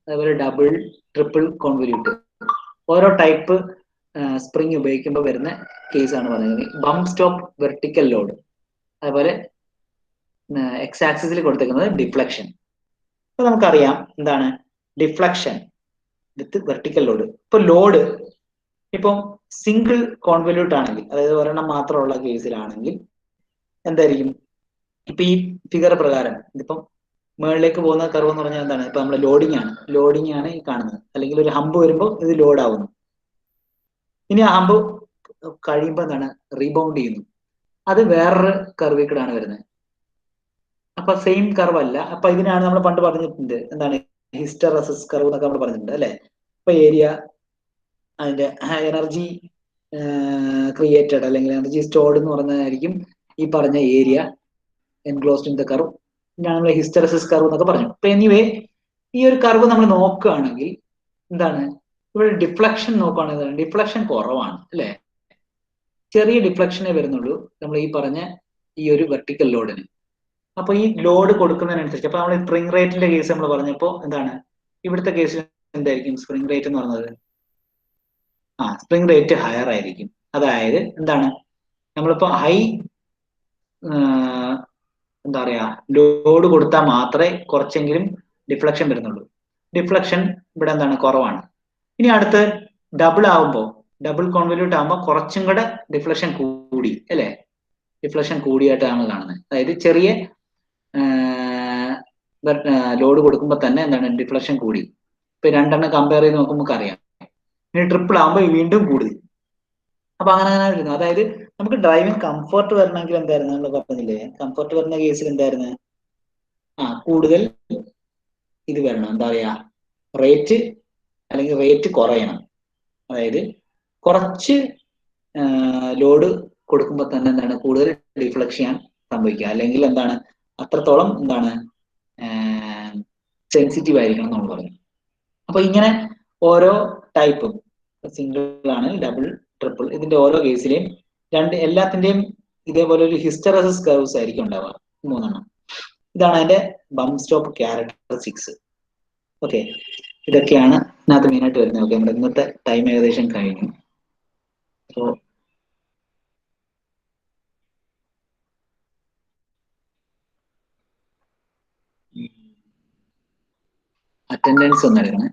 അതുപോലെ ഡബിൾ, ട്രിപ്പിൾ കോൺവല്യൂട്ട് ഓരോ ടൈപ്പ് സ്പ്രിങ് ഉപയോഗിക്കുമ്പോൾ വരുന്ന കേസാണ് പറയുന്നത്. ബംപ് സ്റ്റോപ്പ് വെർട്ടിക്കൽ ലോഡ്, അതുപോലെ എക്സ് ആക്സിസിൽ കൊടുത്തേക്കുന്നത് ഡിഫ്ലക്ഷൻ. അപ്പൊ നമുക്കറിയാം എന്താണ് ഡിഫ്ലക്ഷൻ വിത്ത് വെർട്ടിക്കൽ ലോഡ്. ഇപ്പൊ ലോഡ് ഇപ്പം സിംഗിൾ കോൺവല്യൂട്ട് ആണെങ്കിൽ, അതായത് ഒരെണ്ണം മാത്രമുള്ള കേസിലാണെങ്കിൽ എന്തായിരിക്കും, ഇപ്പൊ ഈ ഫിഗർ പ്രകാരം ഇതിപ്പം മുകളിലേക്ക് പോകുന്ന കർവ് എന്ന് പറഞ്ഞാൽ എന്താണ്, ഇപ്പൊ നമ്മുടെ ലോഡിംഗ് ആണ് ഈ കാണുന്നത്. അല്ലെങ്കിൽ ഒരു ഹമ്പ് വരുമ്പോൾ ഇത് ലോഡ് ആവുന്നു. ഇനി ആ ഹമ്പ് കഴിയുമ്പോൾ എന്താണ് റീബൗണ്ട് ചെയ്യുന്നു. അത് വേറൊരു കർവിക്കടാണ് വരുന്നത്. അപ്പൊ സെയിം കർവ് അല്ല. അപ്പൊ ഇതിനാണ് നമ്മൾ പണ്ട് പറഞ്ഞിട്ടുണ്ട്, എന്താണ് ഹിസ്റ്ററസിസ് കർവ് എന്നൊക്കെ നമ്മൾ പറഞ്ഞിട്ടുണ്ട് അല്ലെ. ഇപ്പൊ ഏരിയ, അതിന്റെ എനർജി ക്രിയേറ്റഡ് അല്ലെങ്കിൽ എനർജി സ്റ്റോർഡ് എന്ന് പറഞ്ഞതായിരിക്കും ഈ പറഞ്ഞ area enclosed in the curve. ഇതാണ് നമ്മൾ ഹിസ്റ്ററസിസ് കർവ് എന്നൊക്കെ പറഞ്ഞു. അപ്പൊ എനിവേ ഈ ഒരു കർവ് നമ്മൾ നോക്കുകയാണെങ്കിൽ എന്താണ്, ഇവിടെ ഡിഫ്ലക്ഷൻ നോക്കുകയാണെങ്കിൽ ഡിഫ്ലക്ഷൻ കുറവാണ് അല്ലെ. ചെറിയ ഡിഫ്ലക്ഷനേ വരുന്നുള്ളൂ നമ്മൾ ഈ പറഞ്ഞ ഈ ഒരു വെർട്ടിക്കൽ ലോഡിന്. അപ്പൊ ഈ ലോഡ് കൊടുക്കുന്നതിനനുസരിച്ച്, അപ്പൊ നമ്മൾ സ്പ്രിംഗ് റേറ്റിന്റെ കേസ് നമ്മൾ പറഞ്ഞപ്പോ എന്താണ്, ഇവിടുത്തെ കേസിൽ എന്തായിരിക്കും സ്പ്രിംഗ് റേറ്റ് എന്ന് പറഞ്ഞത്, സ്പ്രിംഗ് റേറ്റ് ഹയർ ആയിരിക്കും. അതായത് എന്താണ്, നമ്മളിപ്പോ ഹൈ എന്താ പറയാ ലോഡ് കൊടുത്താൽ മാത്രമേ കുറച്ചെങ്കിലും ഡിഫ്ലക്ഷൻ വരുന്നുള്ളൂ. ഡിഫ്ലക്ഷൻ ഇവിടെ എന്താണ് കുറവാണ്. ഇനി അടുത്ത് ഡബിൾ ആവുമ്പോൾ, ഡബിൾ കോൺവല്യൂട്ട് ആകുമ്പോൾ കുറച്ചും കൂടെ ഡിഫ്ലക്ഷൻ കൂടി അല്ലെ. ഡിഫ്ലക്ഷൻ കൂടിയായിട്ടാണ് കാണുന്നത്. അതായത് ചെറിയ ലോഡ് കൊടുക്കുമ്പോൾ തന്നെ എന്താണ് ഡിഫ്ലക്ഷൻ കൂടി. ഇപ്പൊ രണ്ടെണ്ണം കമ്പയർ ചെയ്ത് നോക്കുമ്പോൾ അറിയാം. ഇനി ട്രിപ്പിൾ ആകുമ്പോൾ വീണ്ടും കൂടി. അപ്പൊ അങ്ങനെ വരുന്നു. അതായത് നമുക്ക് ഡ്രൈവിംഗ് കംഫർട്ട് വരണമെങ്കിൽ എന്തായിരുന്നു നമ്മൾ പറഞ്ഞില്ലേ, കംഫർട്ട് വരുന്ന കേസിൽ എന്തായിരുന്നു, കൂടുതൽ ഇത് വരണം, എന്താ പറയാ റേറ്റ്, അല്ലെങ്കിൽ റേറ്റ് കുറയണം. അതായത് കുറച്ച് ലോഡ് കൊടുക്കുമ്പോൾ തന്നെ എന്താണ് കൂടുതൽ ഡിഫ്ലക്ഷൻ സംഭവിക്കുക, അല്ലെങ്കിൽ എന്താണ് അത്രത്തോളം എന്താണ് സെൻസിറ്റീവ് ആയിരിക്കണം നമ്മൾ പറഞ്ഞു. അപ്പൊ ഇങ്ങനെ ഓരോ ടൈപ്പും, സിംഗിൾ ആണ്, ഡബിൾ, ട്രിപ്പിൾ, ഇതിന്റെ ഓരോ കേസിലെയും എല്ലാത്തിന്റെയും ഇതേപോലെ ഒരു ഹിസ്റ്ററസിസ് കർവ്സ് ആയിരിക്കും ഉണ്ടാവുക, 3 എണ്ണം. ഇതാണ് അതിന്റെ ബംപ് സ്റ്റോപ്പ് ക്യാരക്ടറിസ്റ്റിക്സ്. ഓക്കെ, ഇതൊക്കെയാണ് ഇതിനകത്ത് മെയിനായിട്ട് വരുന്നത്. ഓക്കെ, നമ്മുടെ ഇന്നത്തെ ടൈം ഏകദേശം കഴിഞ്ഞു. സോ അറ്റൻഡൻസ് ഒന്ന് എടുക്കണേ.